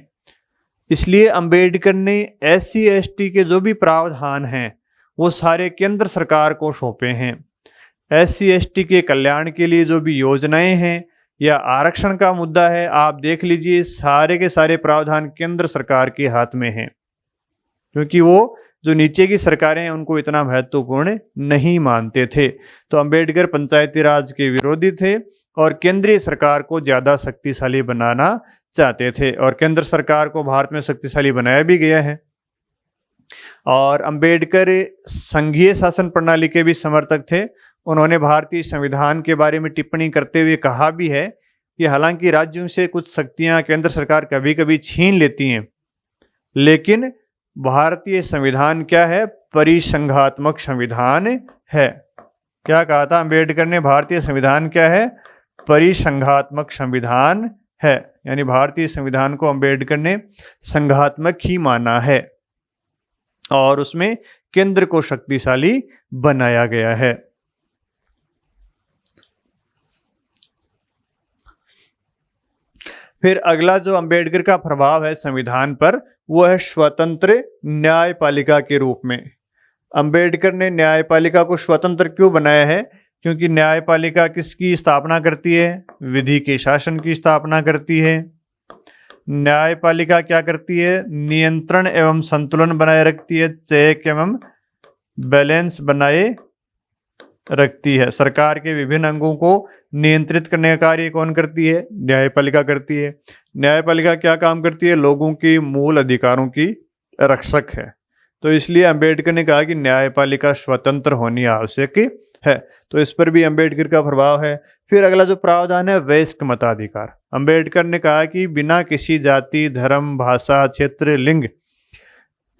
इसलिए अंबेडकर ने SC/ST के जो भी प्रावधान हैं वो सारे केंद्र सरकार को सौंपे हैं। SC/ST के कल्याण के लिए जो भी योजनाएं हैं या आरक्षण का मुद्दा है, आप देख लीजिए सारे के सारे प्रावधान केंद्र सरकार के हाथ में हैं, क्योंकि वो जो नीचे की सरकारें हैं उनको इतना महत्वपूर्ण नहीं मानते थे। तो अंबेडकर पंचायती राज के विरोधी थे और केंद्रीय सरकार को ज़्यादा शक्तिशाली बनाना चाहते थे, और केंद्र सरकार को भारत में शक्तिशाली बनाया भी गया है। और अंबेडकर संघीय शासन प्रणाली के भी समर्थक थे। उन्होंने भारतीय संविधान के बारे में टिप्पणी करते हुए कहा भी है कि हालांकि राज्यों से कुछ शक्तियां केंद्र सरकार कभी कभी छीन लेती हैं, लेकिन भारतीय संविधान क्या है? परिसंघात्मक संविधान है। क्या कहा था अंबेडकर ने? भारतीय संविधान क्या है? परिसंघात्मक संविधान है। यानी भारतीय संविधान को अंबेडकर ने संघात्मक ही माना है और उसमें केंद्र को शक्तिशाली बनाया गया है। फिर अगला जो अंबेडकर का प्रभाव है संविधान पर, वो है स्वतंत्र न्यायपालिका के रूप में। अंबेडकर ने न्यायपालिका को स्वतंत्र क्यों बनाया है? क्योंकि न्यायपालिका किसकी स्थापना करती है? विधि के शासन की स्थापना करती है। न्यायपालिका क्या करती है? नियंत्रण एवं संतुलन बनाए रखती है, चेक एवं बैलेंस बनाए रखती है। सरकार के विभिन्न अंगों को नियंत्रित करने का कार्य कौन करती है? न्यायपालिका करती है। न्यायपालिका क्या काम करती है? लोगों की मूल अधिकारों की रक्षक है। तो इसलिए अंबेडकर ने कहा कि न्यायपालिका स्वतंत्र होनी आवश्यक है। तो इस पर भी अंबेडकर का प्रभाव है। फिर अगला जो प्रावधान है, वयस्क मताधिकार। अंबेडकर ने कहा कि बिना किसी जाति, धर्म, भाषा, क्षेत्र, लिंग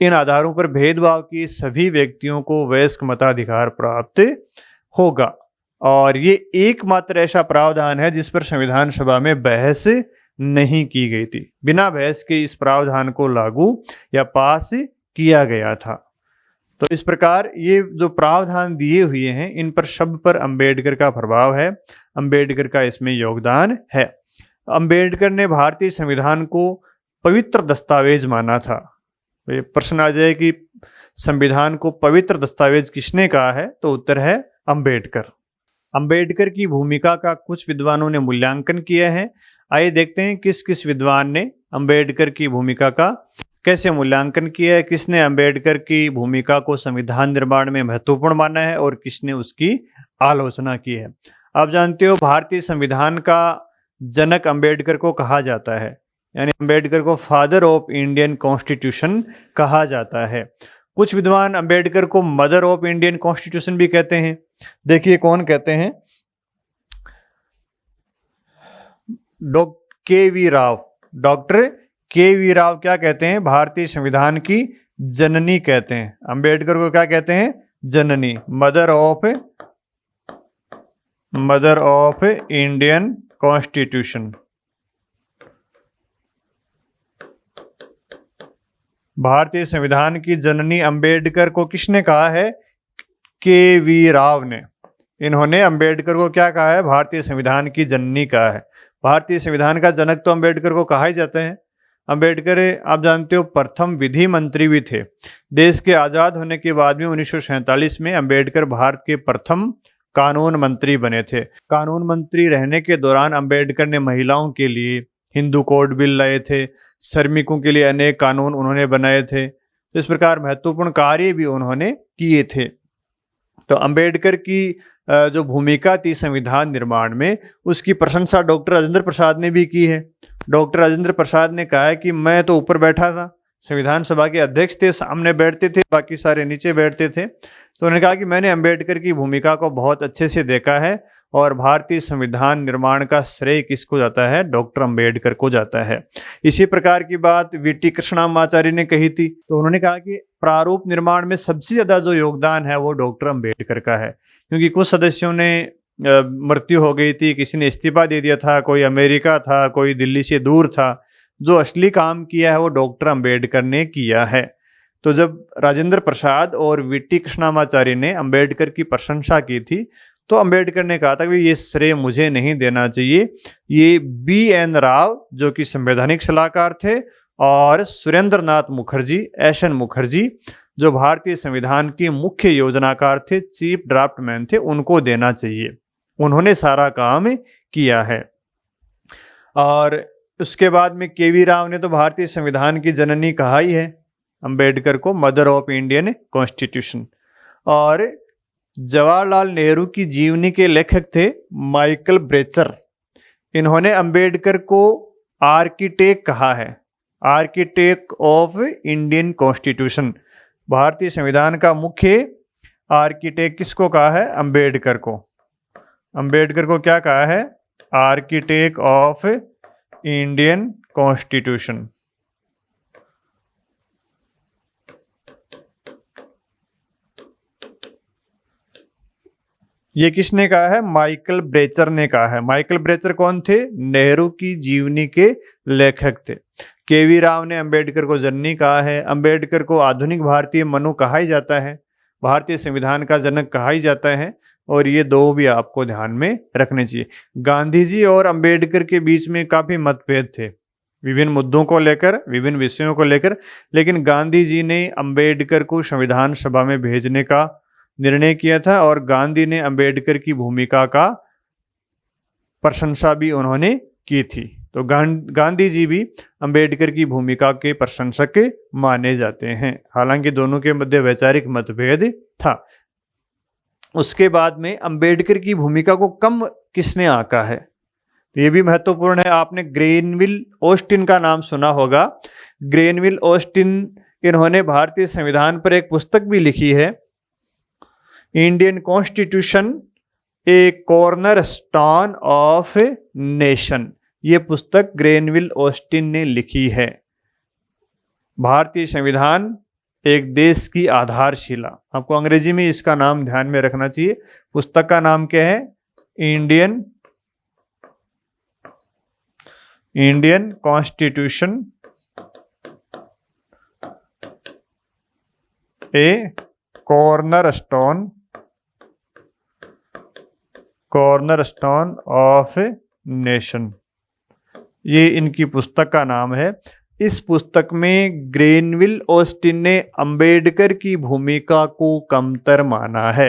इन आधारों पर भेदभाव की सभी व्यक्तियों को वयस्क मताधिकार प्राप्त होगा। और ये एकमात्र ऐसा प्रावधान है जिस पर संविधान सभा में बहस नहीं की गई थी। बिना बहस के इस प्रावधान को लागू या पास किया गया था। तो इस प्रकार ये जो प्रावधान दिए हुए हैं, इन पर सब पर अंबेडकर का प्रभाव है, अंबेडकर का इसमें योगदान है। अंबेडकर ने भारतीय संविधान को पवित्र दस्तावेज माना था। तो ये प्रश्न आ जाए कि संविधान को पवित्र दस्तावेज किसने कहा है? तो उत्तर है अंबेडकर। अंबेडकर की भूमिका का कुछ विद्वानों ने मूल्यांकन किया है। आइए देखते हैं किस किस विद्वान ने अंबेडकर की भूमिका का कैसे मूल्यांकन किया है, किसने अंबेडकर की भूमिका को संविधान निर्माण में महत्वपूर्ण माना है और किसने उसकी आलोचना की है। आप जानते हो भारतीय संविधान का जनक अंबेडकर को कहा जाता है, यानी अंबेडकर को फादर ऑफ इंडियन कॉन्स्टिट्यूशन कहा जाता है। कुछ विद्वान अंबेडकर को मदर ऑफ इंडियन कॉन्स्टिट्यूशन भी कहते हैं। देखिए कौन कहते हैं? डॉक्टर के वी राव क्या कहते हैं? भारतीय संविधान की जननी कहते हैं। अंबेडकर को क्या कहते हैं? जननी, मदर ऑफ इंडियन कॉन्स्टिट्यूशन। भारतीय संविधान की जननी अंबेडकर को किसने कहा है? के.वी. राव ने। इन्होंने अंबेडकर को क्या कहा है? भारतीय संविधान की जननी कहा है। भारतीय संविधान का जनक तो अंबेडकर को कहा ही जाता है। अंबेडकर आप जानते हो प्रथम विधि मंत्री भी थे। देश के आज़ाद होने के बाद में 1947 में अंबेडकर भारत के प्रथम कानून मंत्री बने थे। कानून मंत्री रहने के दौरान अंबेडकर ने महिलाओं के लिए हिंदू कोड बिल लाए थे, श्रमिकों के लिए अनेक कानून उन्होंने बनाए थे। इस प्रकार महत्वपूर्ण कार्य भी उन्होंने किए थे। तो अंबेडकर की जो भूमिका थी संविधान निर्माण में, उसकी प्रशंसा डॉक्टर राजेंद्र प्रसाद ने भी की है। डॉक्टर राजेंद्र प्रसाद ने कहा है कि मैं तो ऊपर बैठा था, संविधान सभा के अध्यक्ष थे, सामने बैठते थे, बाकी सारे नीचे बैठते थे। तो उन्होंने कहा कि मैंने अंबेडकर की भूमिका को बहुत अच्छे से देखा है और भारतीय संविधान निर्माण का श्रेय किसको जाता है? डॉक्टर अंबेडकर को जाता है। इसी प्रकार की बात वी.टी. कृष्णमाचार्य ने कही थी। तो उन्होंने कहा कि प्रारूप निर्माण में सबसे ज्यादा जो योगदान है वो डॉक्टर अंबेडकर का है, क्योंकि कुछ सदस्यों ने मृत्यु हो गई थी, किसी ने इस्तीफा दे दिया था, कोई अमेरिका था, कोई दिल्ली से दूर था। जो असली काम किया है वो डॉक्टर अंबेडकर ने किया है। तो जब राजेंद्र प्रसाद और वी.टी. कृष्णमाचार्य ने अंबेडकर की प्रशंसा की थी, तो अंबेडकर ने कहा था कि ये श्रेय मुझे नहीं देना चाहिए, ये BN राव जो कि संवैधानिक सलाहकार थे, और सुरेंद्र नाथ मुखर्जी, SN मुखर्जी जो भारतीय संविधान के मुख्य योजनाकार थे, चीफ ड्राफ्टमैन थे, उनको देना चाहिए। उन्होंने सारा काम किया है। और उसके बाद में KV राव ने तो भारतीय संविधान की जननी कहा ही है अंबेडकर को, मदर ऑफ इंडियन कॉन्स्टिट्यूशन। और जवाहरलाल नेहरू की जीवनी के लेखक थे माइकल ब्रेचर। इन्होंने अंबेडकर को आर्किटेक्ट कहा है, आर्किटेक्ट ऑफ इंडियन कॉन्स्टिट्यूशन। भारतीय संविधान का मुख्य आर्किटेक्ट किसको कहा है? अंबेडकर को। अंबेडकर को क्या कहा है? Architect of Indian constitution. ये किसने कहा है? माइकल ब्रेचर ने कहा है। माइकल ब्रेचर कौन थे? नेहरू की जीवनी के लेखक थे। KV राव ने अंबेडकर को जननी कहा है। अंबेडकर को आधुनिक भारतीय मनु कहा ही जाता है, भारतीय संविधान का जनक कहा ही जाता है। और ये दो भी आपको ध्यान में रखने चाहिए। गांधी जी और अंबेडकर के बीच में काफी मतभेद थे विभिन्न मुद्दों को लेकर, विभिन्न विषयों को लेकर, लेकिन गांधी जी ने अंबेडकर को संविधान सभा में भेजने का निर्णय किया था और गांधी ने अंबेडकर की भूमिका का प्रशंसा भी उन्होंने की थी। तो गांधी जी भी अंबेडकर की भूमिका के प्रशंसक माने जाते हैं, हालांकि दोनों के मध्य वैचारिक मतभेद था। उसके बाद में अंबेडकर की भूमिका को कम किसने आंका है? ये भी महत्वपूर्ण है। आपने ग्रेनविल ऑस्टिन का नाम सुना होगा। ग्रेनविल ऑस्टिन, इन्होंने भारतीय संविधान पर एक पुस्तक भी लिखी है, Indian constitution A corner stone of nation. ये पुस्तक ग्रेनविल ऑस्टिन ने लिखी है। भारतीय संविधान एक देश की आधारशिला। आपको अंग्रेजी में इसका नाम ध्यान में रखना चाहिए। पुस्तक का नाम क्या है? Indian constitution A cornerstone of nation, ये इनकी पुस्तक का नाम है। इस पुस्तक में ग्रेनविल ऑस्टिन ने अंबेडकर की भूमिका को कमतर माना है।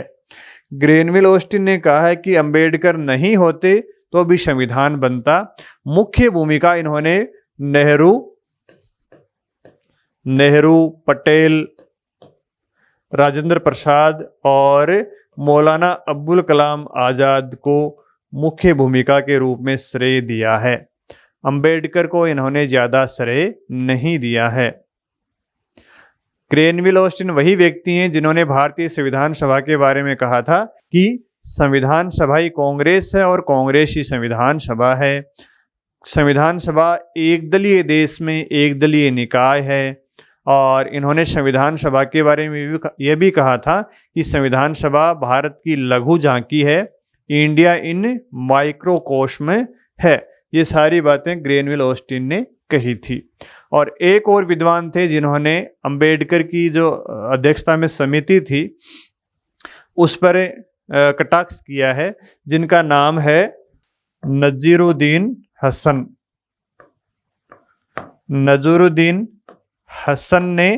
ग्रेनविल ऑस्टिन ने कहा है कि अंबेडकर नहीं होते तो भी संविधान बनता। मुख्य भूमिका इन्होंने नेहरू, पटेल, राजेंद्र प्रसाद और मौलाना अब्दुल कलाम आजाद को मुख्य भूमिका के रूप में श्रेय दिया है। अंबेडकर को इन्होंने ज्यादा श्रेय नहीं दिया है। ग्रेनविल ऑस्टिन वही व्यक्ति हैं जिन्होंने भारतीय संविधान सभा के बारे में कहा था कि संविधान सभा ही कांग्रेस है और कांग्रेस ही संविधान सभा है। संविधान सभा एक दलीय देश में एक दलीय निकाय है। और इन्होंने संविधान सभा के बारे में यह भी कहा था कि संविधान सभा भारत की लघु झांकी है, इंडिया इन माइक्रोकोस्म है। ये सारी बातें ग्रेनविल ऑस्टिन ने कही थी। और एक और विद्वान थे जिन्होंने अंबेडकर की जो अध्यक्षता में समिति थी उस पर कटाक्ष किया है, जिनका नाम है नजीरुद्दीन हसन। नजीरुद्दीन हसन ने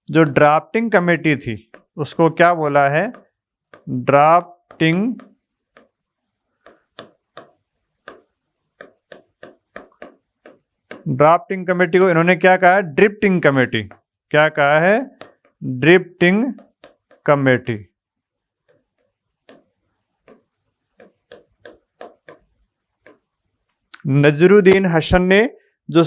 जो ड्राफ्टिंग कमेटी थी उसको क्या बोला है? ड्राफ्टिंग कमेटी को इन्होंने क्या कहा है? Drifting committee. क्या कहा है? Drifting committee. नजरुद्दीन हसन ने जो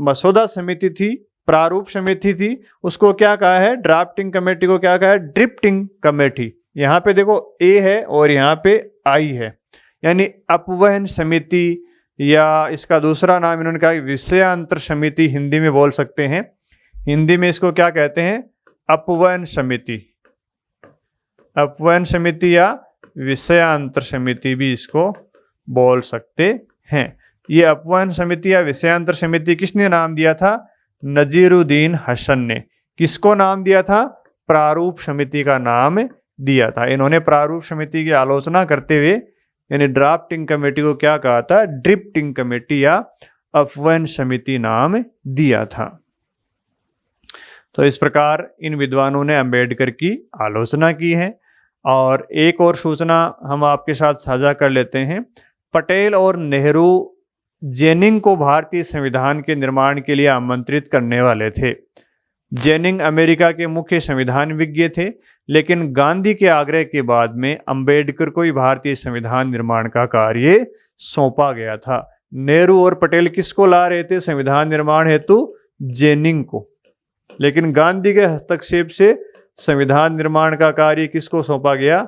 मसौदा समिति थी, प्रारूप समिति थी, उसको क्या कहा है? ड्राफ्टिंग कमेटी को क्या कहा है? Drifting committee. यहाँ पे देखो ए है और यहाँ पे आई है, यानी अपवहन समिति, या इसका दूसरा नाम इन्होंने कहा विषयांतर समिति हिंदी में बोल सकते हैं। हिंदी में इसको क्या कहते हैं? अपवहन समिति। अपवहन समिति या विषयांतर समिति भी इसको बोल सकते हैं। ये अपवहन समिति या विषयांतर समिति किसने नाम दिया था? नजीरुद्दीन हसन ने। किसको नाम दिया था? प्रारूप समिति का नाम दिया था। इन्होंने प्रारूप समिति की आलोचना करते हुए यानी ड्राफ्टिंग कमेटी को क्या कहा था? ड्रिफ्टिंग कमेटी या अपवन समिति नाम दिया था। तो इस प्रकार इन विद्वानों ने अंबेडकर की आलोचना की है। और एक और सूचना हम आपके साथ साझा कर लेते हैं। पटेल और नेहरू जेनिंग को भारतीय संविधान के निर्माण के लिए आमंत्रित करने वाले थे। जेनिंग अमेरिका के मुख्य संविधान विज्ञ थे, लेकिन गांधी के आग्रह के बाद में अंबेडकर को ही भारतीय संविधान निर्माण का कार्य सौंपा गया था। नेहरू और पटेल किसको ला रहे थे संविधान निर्माण हेतु? जेनिंग को। लेकिन गांधी के हस्तक्षेप से संविधान निर्माण का कार्य किसको सौंपा गया?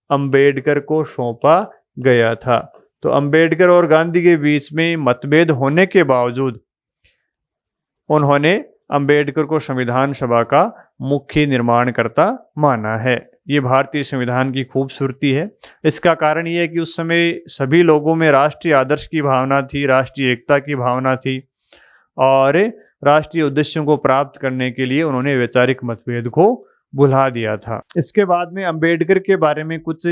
अंबेडकर को सौंपा गया था। तो अंबेडकर और गांधी के बीच में मतभेद होने के बावजूद उन्होंने अंबेडकर को संविधान सभा का मुख्य निर्माणकर्ता माना है। ये भारतीय संविधान की खूबसूरती है। इसका कारण ये है कि उस समय सभी लोगों में राष्ट्रीय आदर्श की भावना थी, राष्ट्रीय एकता की भावना थी, और राष्ट्रीय उद्देश्यों को प्राप्त करने के लिए उन्होंने वैचारिक मतभेद को भुला दिया था। इसके बाद में अंबेडकर के बारे में कुछ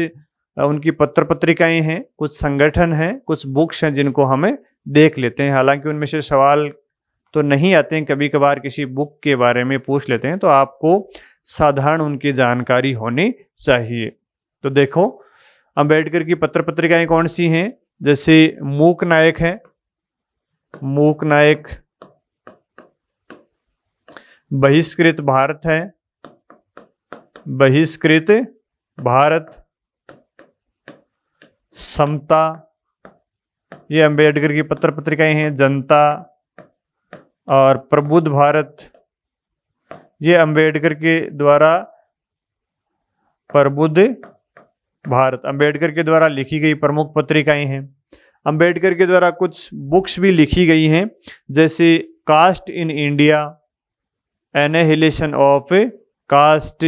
उनकी पत्र पत्रिकाएं हैं, कुछ संगठन हैं, कुछ बुक्स हैं जिनको हमें देख लेते हैं। हालांकि उनमें से सवाल तो नहीं आते हैं, कभी कभार किसी बुक के बारे में पूछ लेते हैं, तो आपको साधारण उनकी जानकारी होनी चाहिए। तो देखो अंबेडकर की पत्र पत्रिकाएं कौन सी हैं? जैसे मूक नायक है, मूक नायक, बहिष्कृत भारत है, बहिष्कृत भारत, समता, ये अंबेडकर की पत्र पत्रिकाएं हैं। जनता और प्रबुद्ध भारत, ये अंबेडकर के द्वारा, प्रबुद्ध भारत अंबेडकर के द्वारा लिखी गई प्रमुख पत्रिकाएं हैं। अंबेडकर के द्वारा कुछ बुक्स भी लिखी गई हैं, जैसे caste in India, annihilation of caste,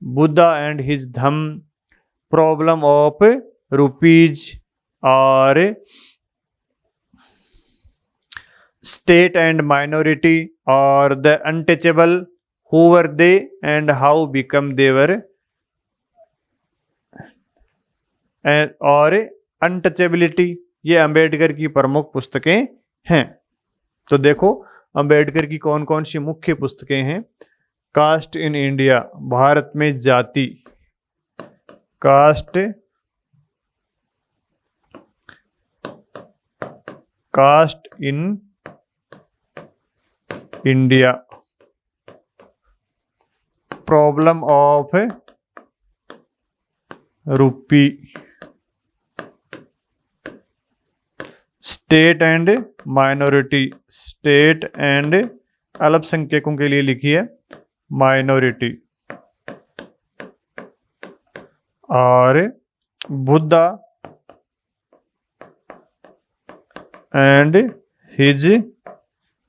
Buddha and his Dhamma, problem of rupees, और स्टेट एंड माइनॉरिटी, और the untouchable, who were they and how become their, और अनटचेबिलिटी, ये अंबेडकर की प्रमुख पुस्तकें हैं। तो देखो अंबेडकर की कौन कौन सी मुख्य पुस्तकें हैं। कास्ट इन इंडिया, भारत में जाति, caste, caste in India, problem of rupee, state and minority, state and अल्पसंख्यकों के लिए लिखी है माइनॉरिटी, और बुद्धा एंड हिज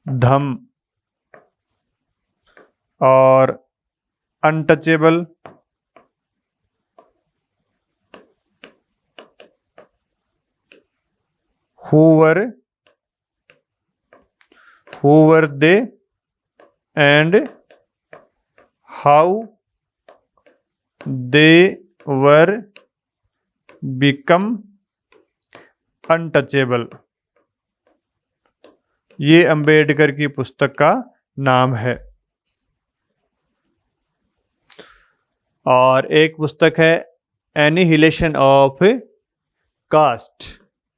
धम्म, और untouchable, who were they and how they were become untouchable, ये अंबेडकर की पुस्तक का नाम है। और एक पुस्तक है एनिहिलेशन ऑफ कास्ट,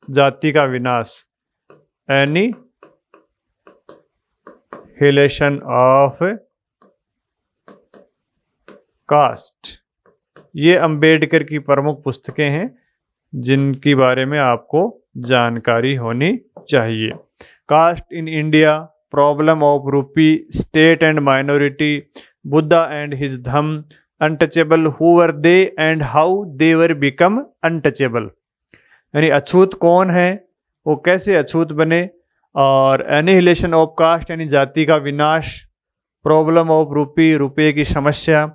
जाति का विनाश, एनिहिलेशन ऑफ कास्ट, ये अंबेडकर की प्रमुख पुस्तकें हैं जिनके बारे में आपको जानकारी होनी चाहिए। Caste in India, problem of rupee, state and minority, Buddha and his Dhamma, untouchable, who were they and how they were become untouchable, यानी अछूत कौन है, वो कैसे अछूत बने, और एनिहिलेशन ऑफ कास्ट यानी जाति का विनाश, प्रॉब्लम ऑफ रूपी, रुपये की समस्या,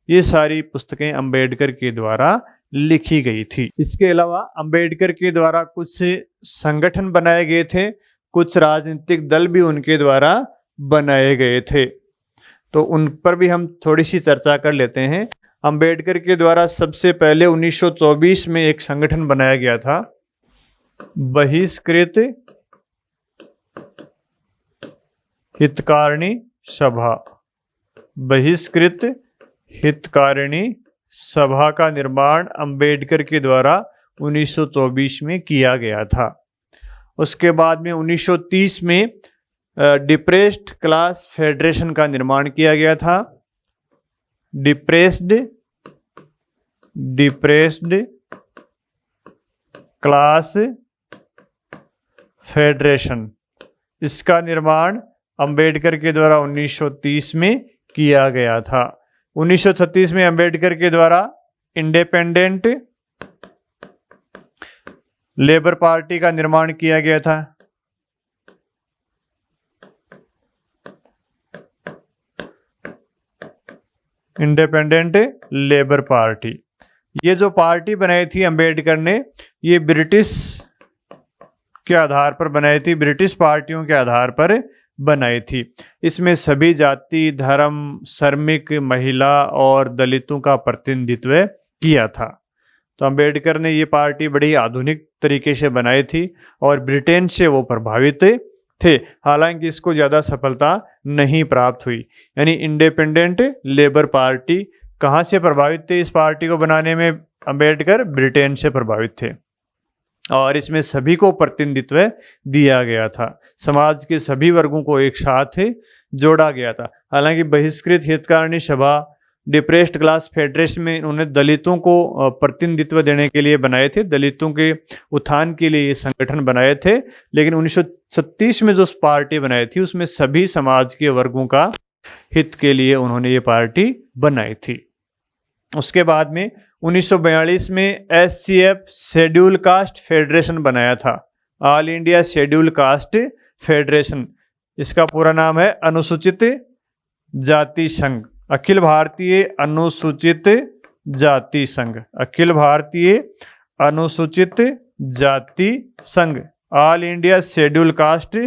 ये सारी पुस्तकें अंबेडकर के द्वारा लिखी गई थी। इसके अलावा अंबेडकर के द्वारा कुछ संगठन बनाए गए थे, कुछ राजनीतिक दल भी उनके द्वारा बनाए गए थे, तो उन पर भी हम थोड़ी सी चर्चा कर लेते हैं। अंबेडकर के द्वारा सबसे पहले 1924 में एक संगठन बनाया गया था, बहिष्कृत हितकारिणी सभा। बहिष्कृत हितकारिणी सभा का निर्माण अंबेडकर के द्वारा 1924 में किया गया था। उसके बाद में 1930 में डिप्रेस्ड क्लास फेडरेशन का निर्माण किया गया था। डिप्रेस्ड क्लास फेडरेशन, इसका निर्माण अंबेडकर के द्वारा 1930 में किया गया था। 1936 में अंबेडकर के द्वारा इंडिपेंडेंट लेबर पार्टी का निर्माण किया गया था। इंडिपेंडेंट लेबर पार्टी, ये जो पार्टी बनाई थी अंबेडकर ने, ये ब्रिटिश के आधार पर बनाई थी, ब्रिटिश पार्टियों के आधार पर बनाई थी। इसमें सभी जाति, धर्म, श्रमिक, महिला और दलितों का प्रतिनिधित्व किया था। तो अंबेडकर ने ये पार्टी बड़ी आधुनिक तरीके से बनाई थी और ब्रिटेन से वो प्रभावित थे, हालांकि इसको ज़्यादा सफलता नहीं प्राप्त हुई। यानी इंडिपेंडेंट लेबर पार्टी कहाँ से प्रभावित थे? इस पार्टी को बनाने में अंबेडकर ब्रिटेन से प्रभावित थे और इसमें सभी को प्रतिनिधित्व दिया गया था। समाज के सभी वर्गों को एक साथ जोड़ा गया था। हालांकि बहिष्कृत हितकारिणी सभा, डिप्रेस्ड क्लास फेडरेशन में उन्होंने दलितों को प्रतिनिधित्व देने के लिए बनाए थे, दलितों के उत्थान के लिए ये संगठन बनाए थे। लेकिन 1936 में जो पार्टी बनाई थी उसमें सभी समाज के वर्गों का हित के लिए उन्होंने ये पार्टी बनाई थी। उसके बाद में 1942 में SCF शेड्यूल कास्ट फेडरेशन बनाया था, all India schedule caste federation. इसका पूरा नाम है अनुसूचित जाति संघ, अखिल भारतीय अनुसूचित जाति संघ, अखिल भारतीय अनुसूचित जाति संघ, all India schedule caste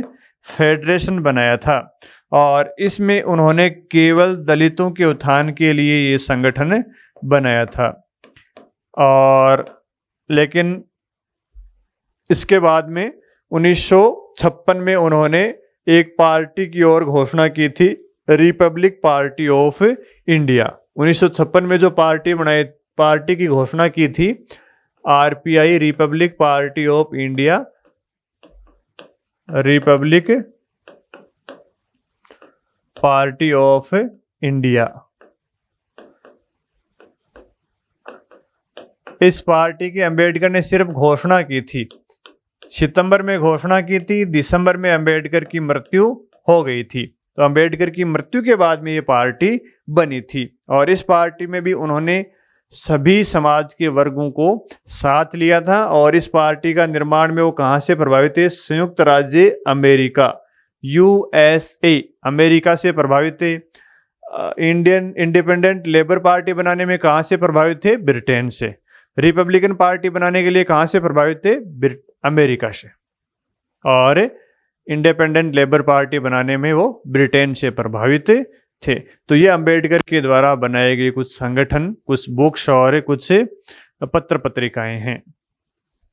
federation बनाया था। और इसमें उन्होंने केवल दलितों के उत्थान के लिए ये संगठन बनाया था। और लेकिन इसके बाद में 1956 में उन्होंने एक पार्टी की ओर घोषणा की थी, रिपब्लिक पार्टी ऑफ इंडिया। 1956 में जो पार्टी की घोषणा की थी, RPI, Republic party of India, Republic party of India. इस पार्टी की अंबेडकर ने सिर्फ घोषणा की थी, सितंबर में घोषणा की थी, दिसंबर में अंबेडकर की मृत्यु हो गई थी। तो अंबेडकर की मृत्यु के बाद में ये पार्टी बनी थी और इस पार्टी में भी उन्होंने सभी समाज के वर्गों को साथ लिया था। और इस पार्टी का निर्माण में वो कहाँ से प्रभावित थे? संयुक्त राज्य अमेरिका, USA, अमेरिका से प्रभावित थे। इंडियन इंडिपेंडेंट लेबर पार्टी बनाने में कहाँ से प्रभावित थे? ब्रिटेन से। रिपब्लिकन पार्टी बनाने के लिए कहाँ से प्रभावित थे? अमेरिका से। और इंडिपेंडेंट लेबर पार्टी बनाने में वो ब्रिटेन से प्रभावित थे। तो ये अंबेडकर के द्वारा बनाए गए कुछ संगठन, कुछ बुक्स और कुछ पत्र पत्रिकाएं हैं।